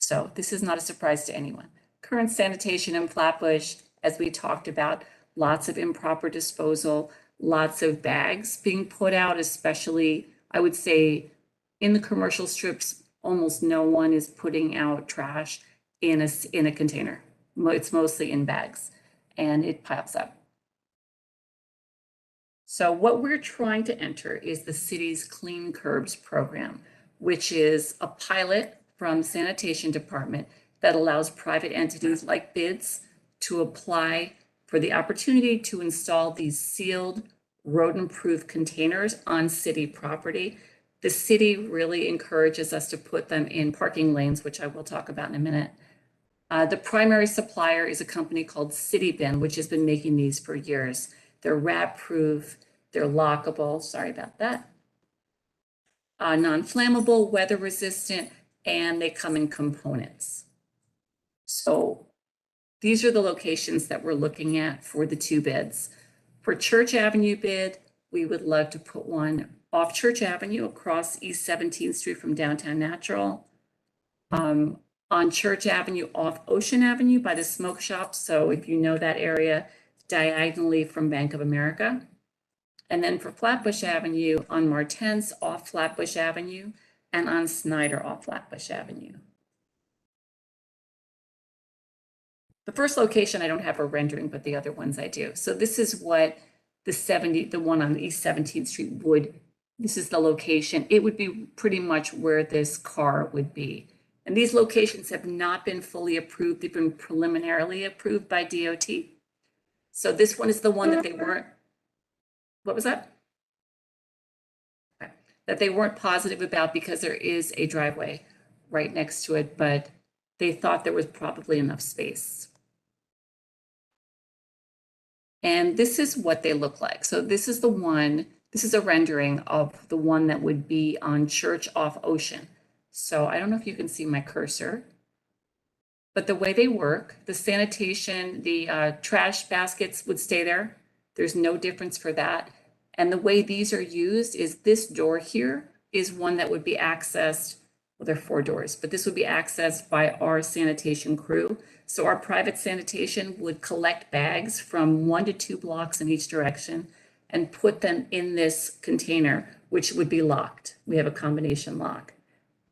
So this is not a surprise to anyone. Current sanitation in Flatbush, as we talked about, lots of improper disposal, lots of bags being put out, especially, I would say, in the commercial strips, almost no one is putting out trash in a container. It's mostly in bags, and it piles up. So what we're trying to enter is the city's Clean Curbs program, which is a pilot from Sanitation Department that allows private entities like BIDS to apply for the opportunity to install these sealed rodent-proof containers on city property. The city really encourages us to put them in parking lanes, which I will talk about in a minute. The primary supplier is a company called CityBin, which has been making these for years. They're rat-proof, they're lockable, sorry about that, non-flammable, weather-resistant, and they come in components. So these are the locations that we're looking at for the 2 bids. For Church Avenue bid, we would love to put one off Church Avenue across East 17th Street from Downtown Natural. On Church Avenue off Ocean Avenue by the smoke shop. So if you know that area, diagonally from Bank of America. And then for Flatbush Avenue on Martens off Flatbush Avenue and on Snyder off Flatbush Avenue. The first location, I don't have a rendering, but the other ones I do. So this is what the one on East 17th Street this is the location. It would be pretty much where this car would be. And these locations have not been fully approved. They've been preliminarily approved by DOT. So this one is the one that they weren't, what was that? Okay. That they weren't positive about because there is a driveway right next to it, but they thought there was probably enough space. And this is what they look like. So this is the one, this is a rendering of the one that would be on Church off Ocean. So I don't know if you can see my cursor, but the way they work, the sanitation, the trash baskets would stay there. There's no difference for that. And the way these are used is this door here is one that would be accessed, well, there are 4 doors, but this would be accessed by our sanitation crew. So our private sanitation would collect bags from 1 to 2 blocks in each direction and put them in this container, which would be locked. We have a combination lock.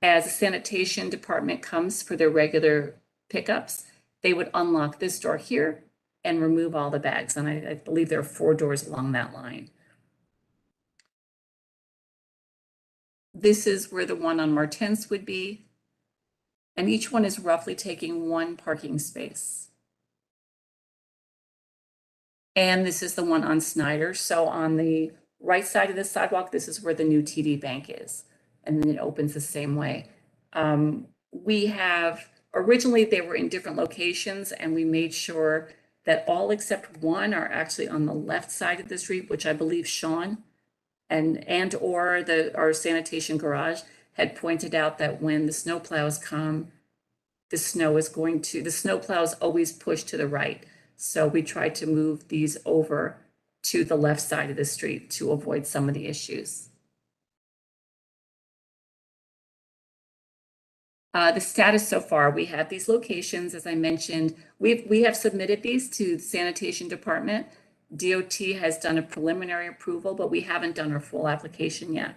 As the sanitation department comes for their regular pickups, they would unlock this door here and remove all the bags. And I believe there are 4 doors along that line. This is where the one on Martens would be. And each one is roughly taking 1 parking space. And this is the one on Snyder. So on the right side of the sidewalk, this is where the new TD Bank is. And then it opens the same way. We have, originally they were in different locations and we made sure that all except one are actually on the left side of the street, which I believe Sean and or our sanitation garage, had pointed out that when the snow plows come, the snow plows always push to the right. So we tried to move these over to the left side of the street to avoid some of the issues. The status so far, we have these locations, as I mentioned, we have submitted these to the Sanitation Department. DOT has done a preliminary approval, but we haven't done our full application yet.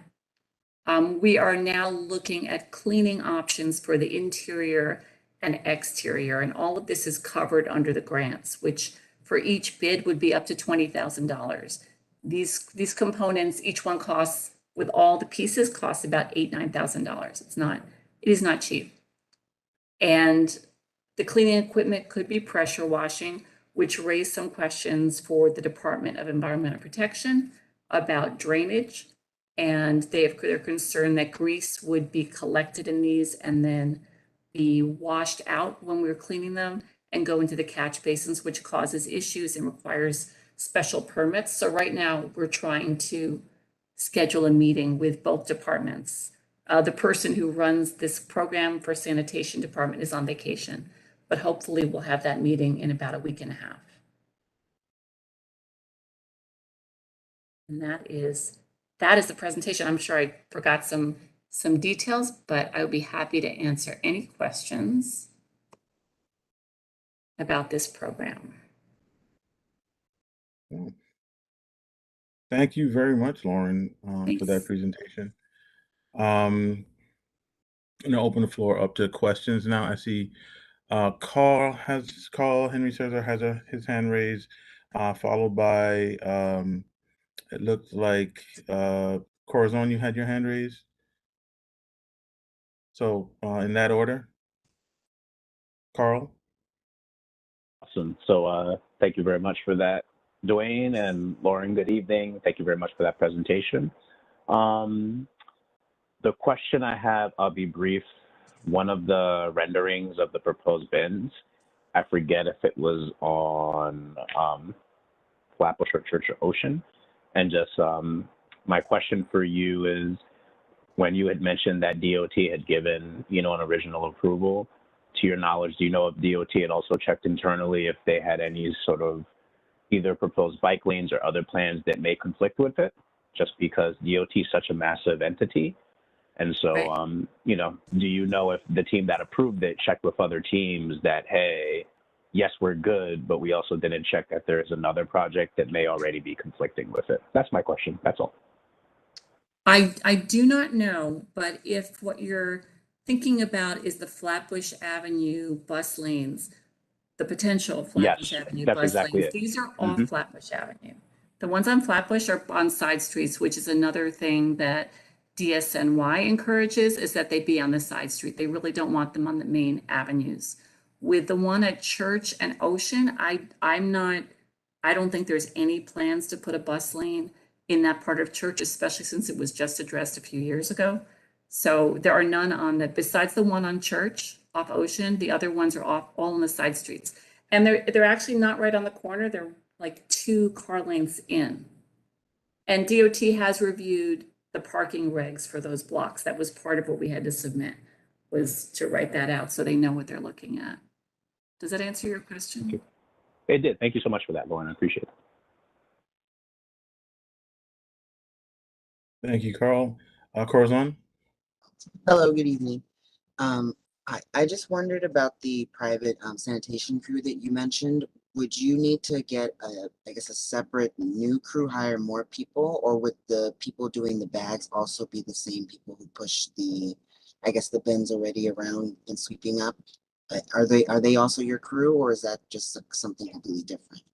We are now looking at cleaning options for the interior and exterior, and all of this is covered under the grants, which for each bid would be up to $20,000. These components, each one costs, with all the pieces, costs about $9,000. It is not cheap. And the cleaning equipment could be pressure washing, which raised some questions for the Department of Environmental Protection about drainage. And they're concerned that grease would be collected in these and then be washed out when we're cleaning them and go into the catch basins, which causes issues and requires special permits. So right now we're trying to schedule a meeting with both departments. The person who runs this program for Sanitation Department is on vacation, but hopefully we'll have that meeting in about a week and a half. And that is the presentation. I'm sure I forgot some details, but I would be happy to answer any questions about this program. Thank you very much, Lauren, for that presentation. I'm gonna open the floor up to questions now. I see Carl Henry Cesar has his hand raised, followed by it looks like Corazon, you had your hand raised. So in that order, Carl. Awesome. So thank you very much for that, Dwayne and Lauren. Good evening. Thank you very much for that presentation. The question I have, I'll be brief. One of the renderings of the proposed bins, I forget if it was on Flatbush or Church or Ocean. And just my question for you is, when you had mentioned that DOT had given, an original approval, to your knowledge, do you know if DOT had also checked internally if they had any sort of either proposed bike lanes or other plans that may conflict with it? Just because DOT is such a massive entity. And so, do you know if the team that approved it checked with other teams that, hey, yes, we're good, but we also didn't check that there is another project that may already be conflicting with it? That's my question. That's all. I do not know, but if what you're thinking about is the Flatbush Avenue bus lanes, the potential Flatbush Avenue bus exactly lanes, it. These are off Flatbush Avenue. The ones on Flatbush are on side streets, which is another thing that DSNY encourages, is that they be on the side street. They really don't want them on the main avenues. With the one at Church and Ocean, I don't think there's any plans to put a bus lane in that part of Church, especially since it was just addressed a few years ago. So there are none on that. Besides the one on Church off Ocean, the other ones are all on the side streets. And they're actually not right on the corner. They're like 2 car lengths in. And DOT has reviewed the parking regs for those blocks. That was part of what we had to submit, was to write that out so they know what they're looking at. Does that answer your question? It did. Thank you so much for that, Lauren. I appreciate it. Thank you, Carl. Corazon. Hello, good evening. I just wondered about the private sanitation crew that you mentioned. Would you need to get a separate new crew, hire more people, or would the people doing the bags also be the same people who push the bins already around and sweeping up? Are they also your crew, or is that just something completely different?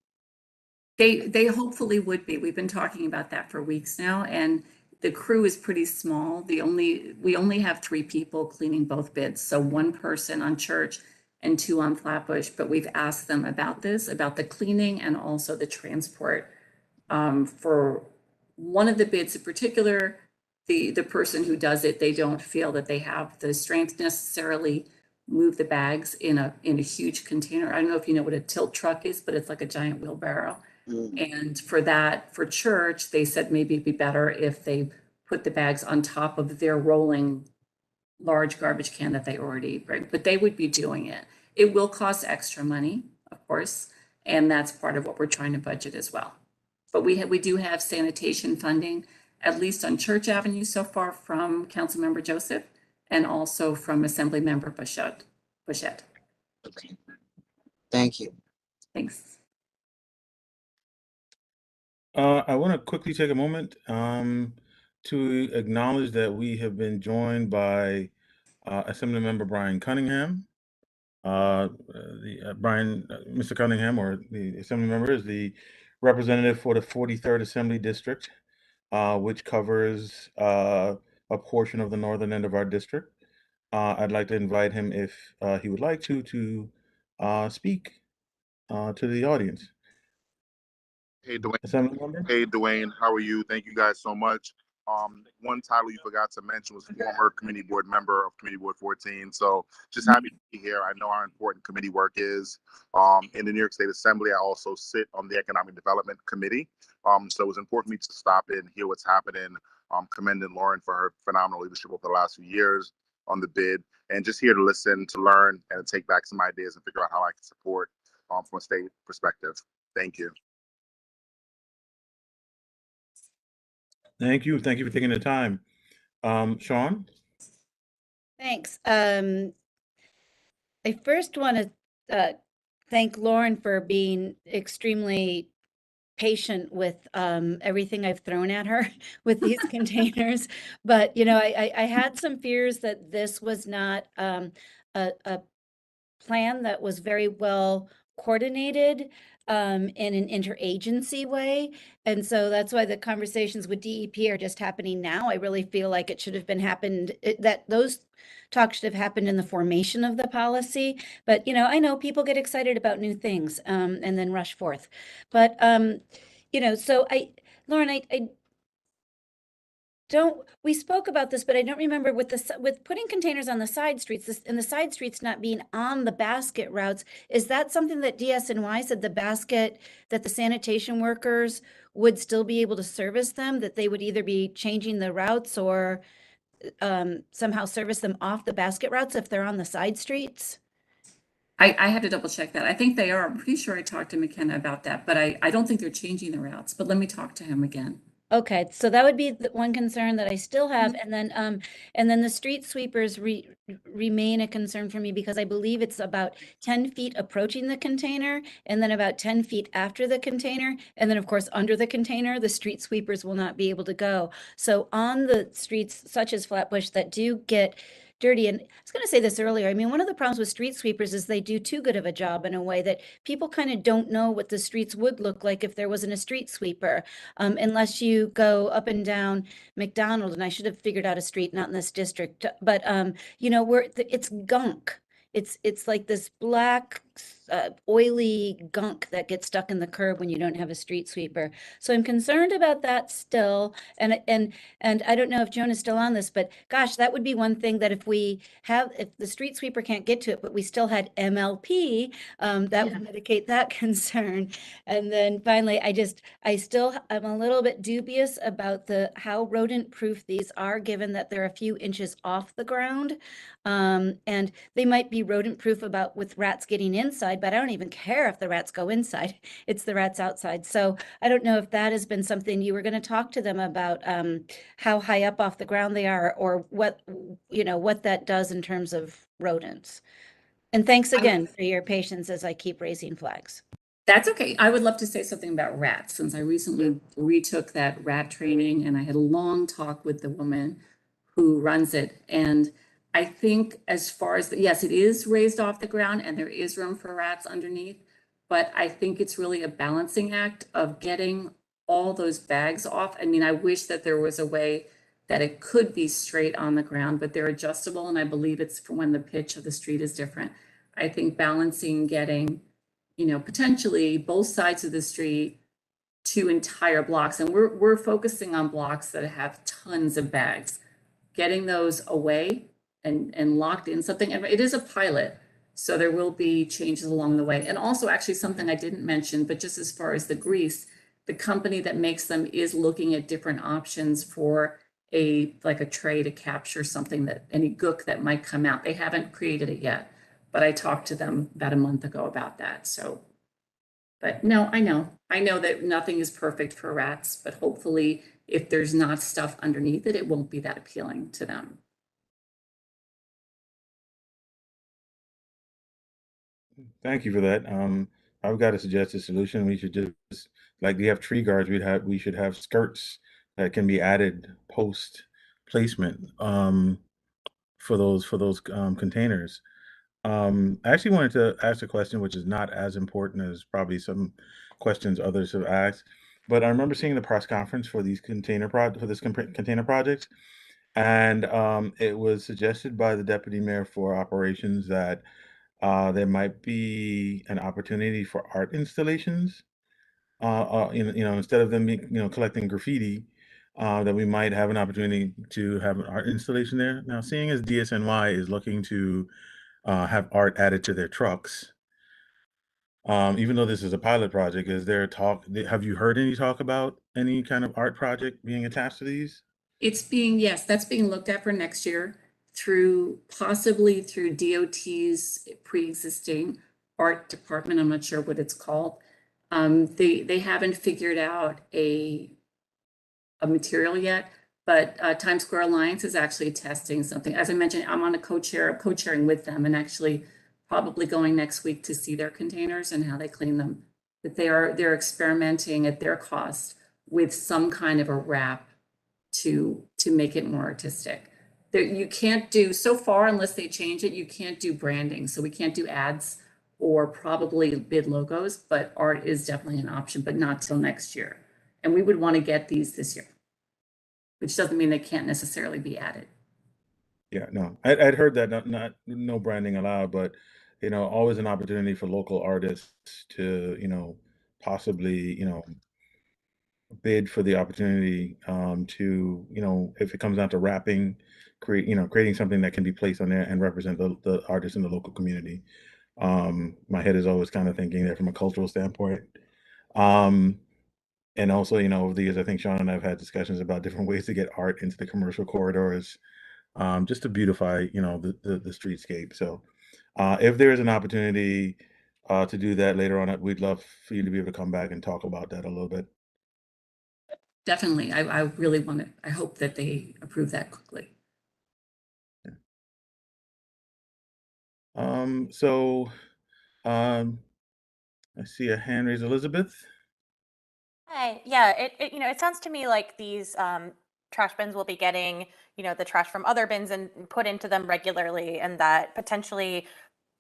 They hopefully would be. We've been talking about that for weeks now, and the crew is pretty small. We only have 3 people cleaning both bids, so 1 person on Church and 2 on Flatbush. But we've asked them about this, about the cleaning and also the transport. For one of the bids in particular, the person who does it, they don't feel that they have the strength necessarily move the bags in a huge container. I don't know if you know what a tilt truck is, but it's like a giant wheelbarrow. And for Church, they said maybe it'd be better if they put the bags on top of their rolling large garbage can that they already bring, but they would be doing it. It will cost extra money, of course, and that's part of what we're trying to budget as well. But we do have sanitation funding, at least on Church Avenue so far, from Councilmember Joseph and also from Assemblymember Bouchette. Okay. Thank you. Thanks. I want to quickly take a moment to acknowledge that we have been joined by Assemblymember Brian Cunningham. Mr. Cunningham, or the Assembly member, is the representative for the 43rd Assembly District, which covers a portion of the northern end of our district. I'd like to invite him, if he would like to speak to the audience. Hey, Dwayne. Assembly member? Hey, Dwayne. How are you? Thank you guys so much. One title you forgot to mention was former committee board member of Committee Board 14. So just happy to be here. I know how important committee work is. In the New York State Assembly, I also sit on the Economic Development Committee. So it was important for me to stop in, hear what's happening, commending Lauren for her phenomenal leadership over the last few years on the bid, and just here to listen, to learn, and to take back some ideas and figure out how I can support from a state perspective. Thank you. Thank you. Thank you for taking the time. Sean? Thanks. I first want to thank Lauren for being extremely patient with everything I've thrown at her with these containers. But, you know, I had some fears that this was not a plan that was very well coordinated in an interagency way. And so that's why the conversations with DEP are just happening now. I really feel like it should have been that those talks should have happened in the formation of the policy. But, you know, I know people get excited about new things and then rush forth. But, you know, so Lauren, I don't, we spoke about this, but I don't remember with putting containers on the side streets and the side streets not being on the basket routes. Is that something that DSNY said that the sanitation workers would still be able to service them, that they would either be changing the routes or somehow service them off the basket routes if they're on the side streets? I have to double check that. I think they are. I'm pretty sure I talked to McKenna about that, but I don't think they're changing the routes, but let me talk to him again. Okay, so that would be the one concern that I still have, and then the street sweepers remain a concern for me because I believe it's about 10 feet approaching the container, and then about 10 feet after the container, and then of course under the container, the street sweepers will not be able to go. So on the streets such as Flatbush that do get dirty, and I was going to say this earlier, I mean, one of the problems with street sweepers is they do too good of a job in a way that people kind of don't know what the streets would look like if there wasn't a street sweeper, unless you go up and down McDonald, and I should have figured out a street not in this district, but you know, it's gunk. It's like this black, oily gunk that gets stuck in the curb when you don't have a street sweeper. So I'm concerned about that still. And I don't know if Joan is still on this, but gosh, that would be one thing that if the street sweeper can't get to it, but we still had MLP, that would mitigate that concern. And then finally, I'm a little bit dubious about how rodent proof these are, given that they're a few inches off the ground. And they might be rodent proof with rats getting inside, but I don't even care if the rats go inside. It's the rats outside. So I don't know if that has been something you were going to talk to them about, how high up off the ground they are, or what that does in terms of rodents. And thanks again for your patience as I keep raising flags. That's okay. I would love to say something about rats, since I recently retook that rat training and I had a long talk with the woman who runs it. And I think as far as, yes, it is raised off the ground and there is room for rats underneath, but I think it's really a balancing act of getting all those bags off. I mean, I wish that there was a way that it could be straight on the ground, but they're adjustable. And I believe it's for when the pitch of the street is different. I think balancing getting, you know, potentially both sides of the street to entire blocks. And we're focusing on blocks that have tons of bags, getting those away and locked in something. And it is a pilot, so there will be changes along the way. And also actually something I didn't mention, but just as far as the grease, the company that makes them is looking at different options for like a tray to capture something that any gook that might come out. They haven't created it yet, but I talked to them about a month ago about that. So, but no, I know that nothing is perfect for rats, but hopefully if there's not stuff underneath it, it won't be that appealing to them. Thank you for that. I've got a suggested solution. We should just, like we have tree guards, we should have skirts that can be added post placement for those containers. I actually wanted to ask a question which is not as important as probably some questions others have asked, but I remember seeing the press conference for these container projects, and it was suggested by the deputy mayor for operations that there might be an opportunity for art installations. Instead of them, collecting graffiti, that we might have an opportunity to have an art installation there. Now, seeing as DSNY is looking to have art added to their trucks, even though this is a pilot project, is there talk? Have you heard any talk about any kind of art project being attached to these? Yes, that's being looked at for next year possibly through DOT's pre-existing art department. I'm not sure what it's called. They haven't figured out a material yet, but Times Square Alliance is actually testing something. As I mentioned, I'm on a co-chairing with them, and actually probably going next week to see their containers and how they clean them. But they're experimenting at their cost with some kind of a wrap to make it more artistic. You can't do, so far, unless they change it, you can't do branding. So we can't do ads or probably bid logos, but art is definitely an option, but not till next year. And we would want to get these this year, which doesn't mean they can't necessarily be added. Yeah, no, I'd heard that no branding allowed, but always an opportunity for local artists to possibly bid for the opportunity to if it comes down to wrapping, creating something that can be placed on there and represent the artists in the local community. My head is always kind of thinking there from a cultural standpoint. And also, over the years, I think Sean and I have had discussions about different ways to get art into the commercial corridors, just to beautify, the streetscape. So, if there is an opportunity to do that later on, we'd love for you to be able to come back and talk about that a little bit. Definitely. I really want to, I hope that they approve that quickly. So, I see a hand raised, Elizabeth. Hi. Yeah, it sounds to me like these trash bins will be getting, the trash from other bins and put into them regularly, and that potentially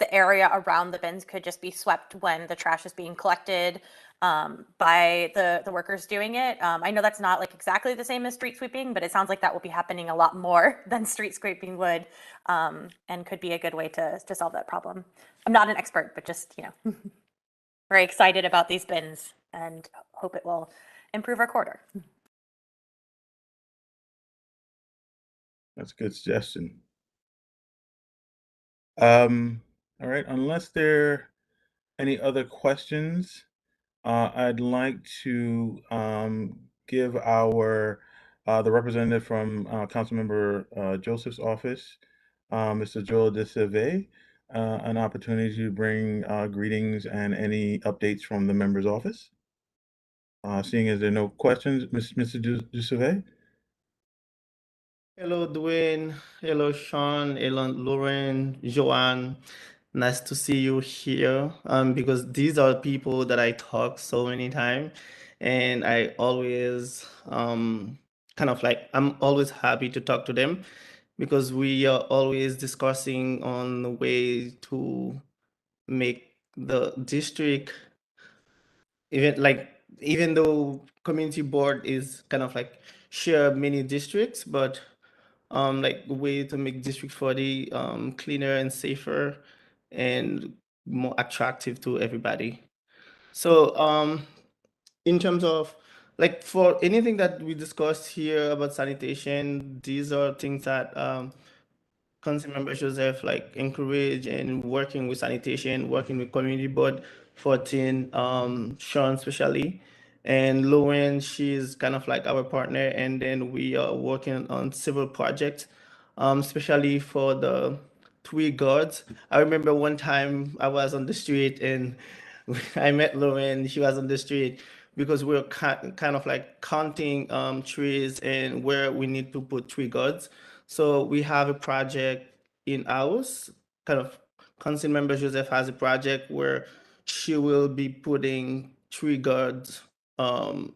the area around the bins could just be swept when the trash is being collected by the workers doing it. I know that's not like exactly the same as street sweeping, but it sounds like that will be happening a lot more than street sweeping would, and could be a good way to solve that problem. I'm not an expert, but just, very excited about these bins and hope it will improve our corridor. That's a good suggestion. All right, unless there are any other questions, I'd like to give the representative from Councilmember Joseph's office, Mr. Joel DeSeve, an opportunity to bring greetings and any updates from the member's office. Seeing as there are no questions, Mr. DeSeve? Hello, Dwayne. Hello, Sean. Hello, Lauren, Joanne. Nice to see you here. Because these are people that I talk so many times, and I always I'm always happy to talk to them because we are always discussing on the way to make the district even though community board is kind of like share many districts, but like way to make District 40 cleaner and safer and more attractive to everybody. So in terms of like for anything that we discussed here about sanitation, these are things that Councilmember Joseph like encourage and working with sanitation, working with community board 14, Sean especially. And Luan, she's kind of like our partner, and then we are working on several projects, especially for the tree guards. I remember one time I was on the street and I met Luan. She was on the street because we were kind of like counting trees and where we need to put tree guards. So we have a project in house, kind of Council Member Joseph has a project where she will be putting tree guards um,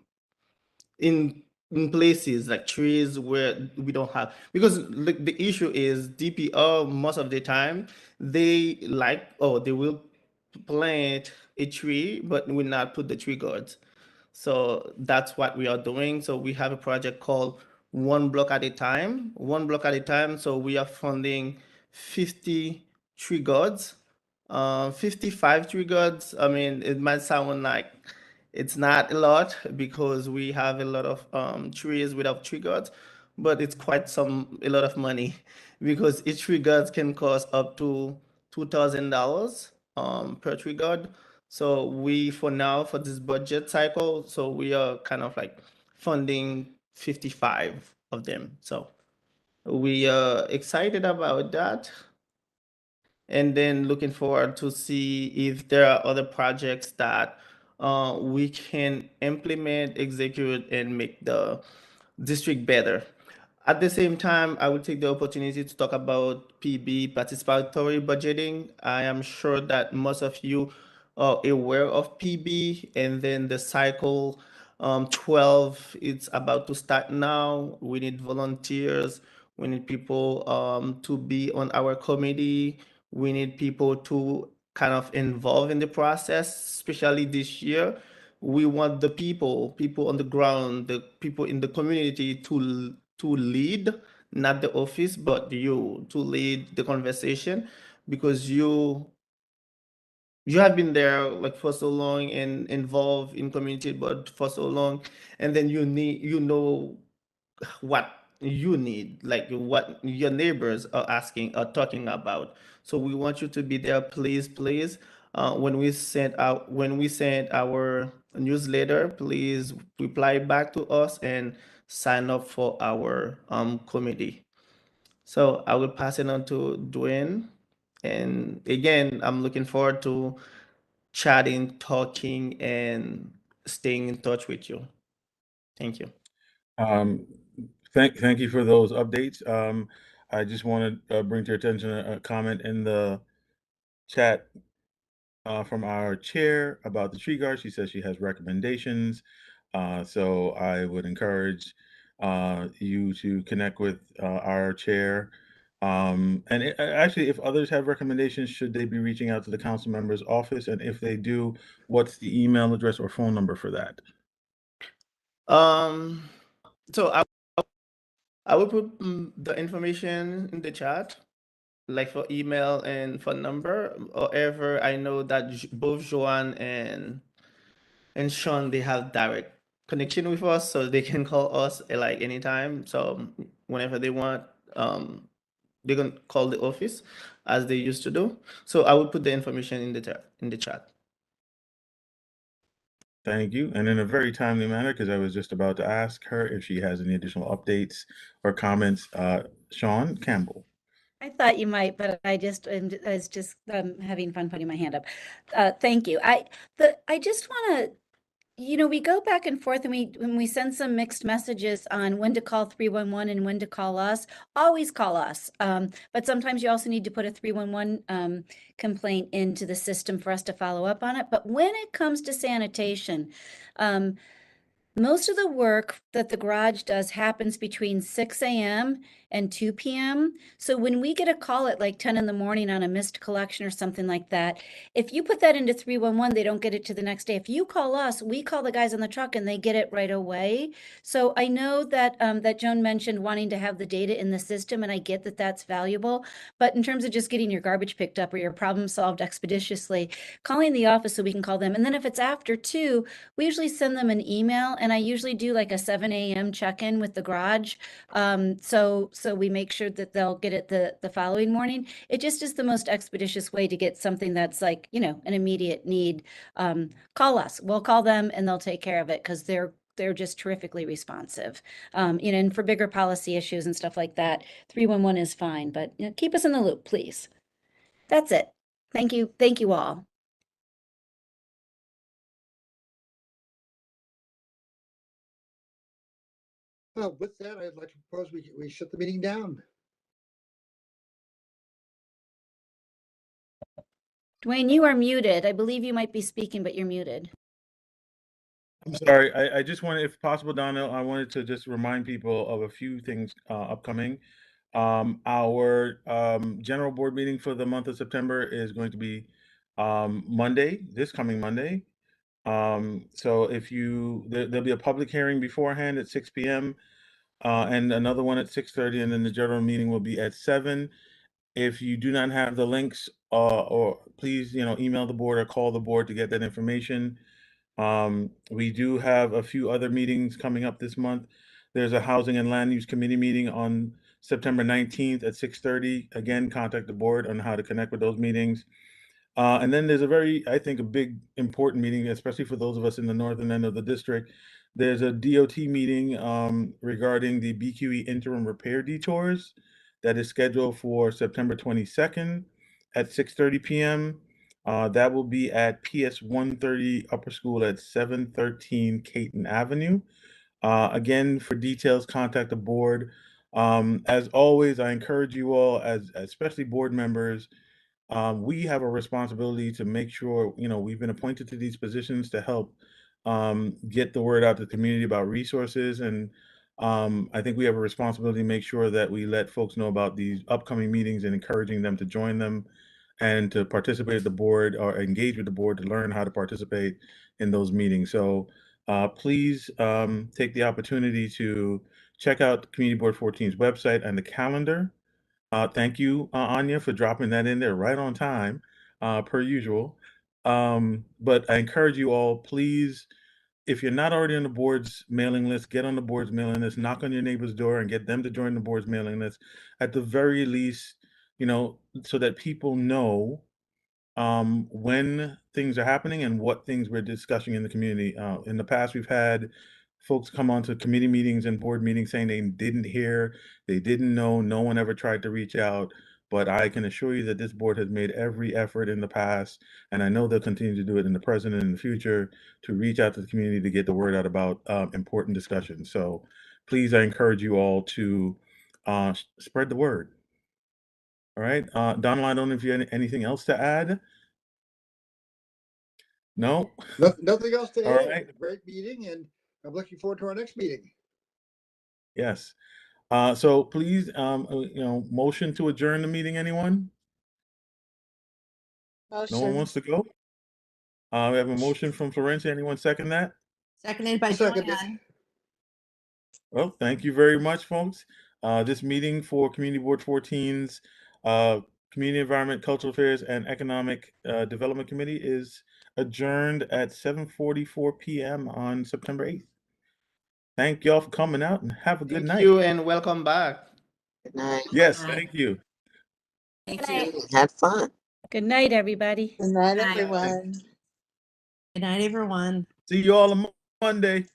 in places like trees where we don't have, because like the issue is DPR most of the time they like, oh, they will plant a tree but will not put the tree guards. So that's what we are doing. So we have a project called One Block at a Time, One Block at a Time. So we are funding 50 tree guards, 55 tree guards. I mean, it might sound like it's not a lot because we have a lot of trees without tree guards, but it's quite a lot of money because each tree guard can cost up to $2,000 per tree guard. So we, for now, for this budget cycle, so we are kind of like funding 55 of them. So we are excited about that. And then looking forward to see if there are other projects that we can implement, execute, and make the district better. At the same time, I will take the opportunity to talk about PB, participatory budgeting. I am sure that most of you are aware of PB, and then the cycle 12, it's about to start now. We need volunteers. We need people to be on our committee. We need people to kind of involve in the process, especially this year. We want the people on the ground, the people in the community to lead, not the office, but you to lead the conversation, because you have been there like for so long and involved in community but for so long, and then you know what you need, like what your neighbors are asking or talking about. So we want you to be there, please. When we send our newsletter, please reply back to us and sign up for our committee. So I will pass it on to Dwayne. And again, I'm looking forward to chatting, talking, and staying in touch with you. Thank you. Thank you for those updates. I just want to bring to your attention a comment in the chat from our chair about the tree guard. She says she has recommendations. So I would encourage you to connect with our chair. Actually, if others have recommendations, should they be reaching out to the council member's office? And if they do, what's the email address or phone number for that? So I will put the information in the chat, like for email and phone number. However, I know that both Joanne and Sean, they have direct connection with us, so they can call us like anytime. So whenever they want, they can call the office as they used to do. So I will put the information in the chat. Thank you. And in a very timely manner, because I was just about to ask her if she has any additional updates or comments, Sean Campbell. I thought you might, but I was just having fun putting my hand up. Thank you. I just want to, we go back and forth and when we send some mixed messages on when to call 311 and when to call us, always call us. But sometimes you also need to put a 311 complaint into the system for us to follow up on it. But when it comes to sanitation, most of the work that the garage does happens between 6 a.m. and 2 p.m. So when we get a call at like 10 in the morning on a missed collection or something like that, if you put that into 311, they don't get it to the next day. If you call us, we call the guys on the truck and they get it right away. So I know that that Joan mentioned wanting to have the data in the system, and I get that that's valuable. But in terms of just getting your garbage picked up or your problem solved expeditiously, calling the office so we can call them. And then if it's after 2, we usually send them an email, and I usually do like a 7 7 a.m. check-in with the garage. So we make sure that they'll get it the following morning. It just is the most expeditious way to get something that's like, you know, an immediate need. Call us, we'll call them and they'll take care of it because they're just terrifically responsive. You know, and for bigger policy issues and stuff like that, 311 is fine, but you know, keep us in the loop, please. That's it. Thank you. Thank you all. Well, with that, I'd like to propose we shut the meeting down. Dwayne, you are muted. I believe you might be speaking, but you're muted. I'm sorry. I just wanted, if possible, Donna, I wanted to just remind people of a few things upcoming. Our general board meeting for the month of September is going to be Monday, this coming Monday. So if there'll be a public hearing beforehand at 6 p.m. And another one at 6:30, and then the general meeting will be at 7. If you do not have the links, or please, email the board or call the board to get that information. We do have a few other meetings coming up this month. There's a Housing and Land Use Committee meeting on September 19th at 6:30. Again, contact the board on how to connect with those meetings. And then there's I think, a big important meeting, especially for those of us in the northern end of the district. There's a DOT meeting regarding the BQE interim repair detours that is scheduled for September 22nd at 6:30 p.m. That will be at PS 130 Upper School at 713 Caton Avenue. Again, for details, contact the board. As always, I encourage you all, especially board members, we have a responsibility to make sure, we've been appointed to these positions to help get the word out to the community about resources. And I think we have a responsibility to make sure that we let folks know about these upcoming meetings and encouraging them to join them and to participate at the board or engage with the board to learn how to participate in those meetings. So please take the opportunity to check out Community Board 14's website and the calendar. Thank you, Anya, for dropping that in there right on time, per usual. But I encourage you all, please, if you're not already on the board's mailing list, get on the board's mailing list, knock on your neighbor's door and get them to join the board's mailing list. At the very least, so that people know when things are happening and what things we're discussing in the community. In the past, we've had folks come onto committee meetings and board meetings saying they didn't hear, they didn't know, no one ever tried to reach out. But I can assure you that this board has made every effort in the past, and I know they'll continue to do it in the present and in the future, to reach out to the community to get the word out about important discussions. So please, I encourage you all to spread the word. All right, Donald, I don't know if you have anything else to add. No? Nothing else to All add. right. Great meeting, and I'm looking forward to our next meeting. Yes. So please, motion to adjourn the meeting, anyone? No one Motion. wants to go? We have a motion from Florencia. Anyone second that? Seconded by Seconded. Joanne. Well, thank you very much, folks. This meeting for Community Board 14's Community Environment, Cultural Affairs, and Economic Development Committee is adjourned at 7:44 p.m. on September 8th. Thank y'all for coming out and have a good night. Thank you and welcome back. Good night. Yes, Good night. thank you. Thank Good you. night. Had fun. Good night, everybody. Good night, Good night. everyone. Good night, everyone. See you all on Monday.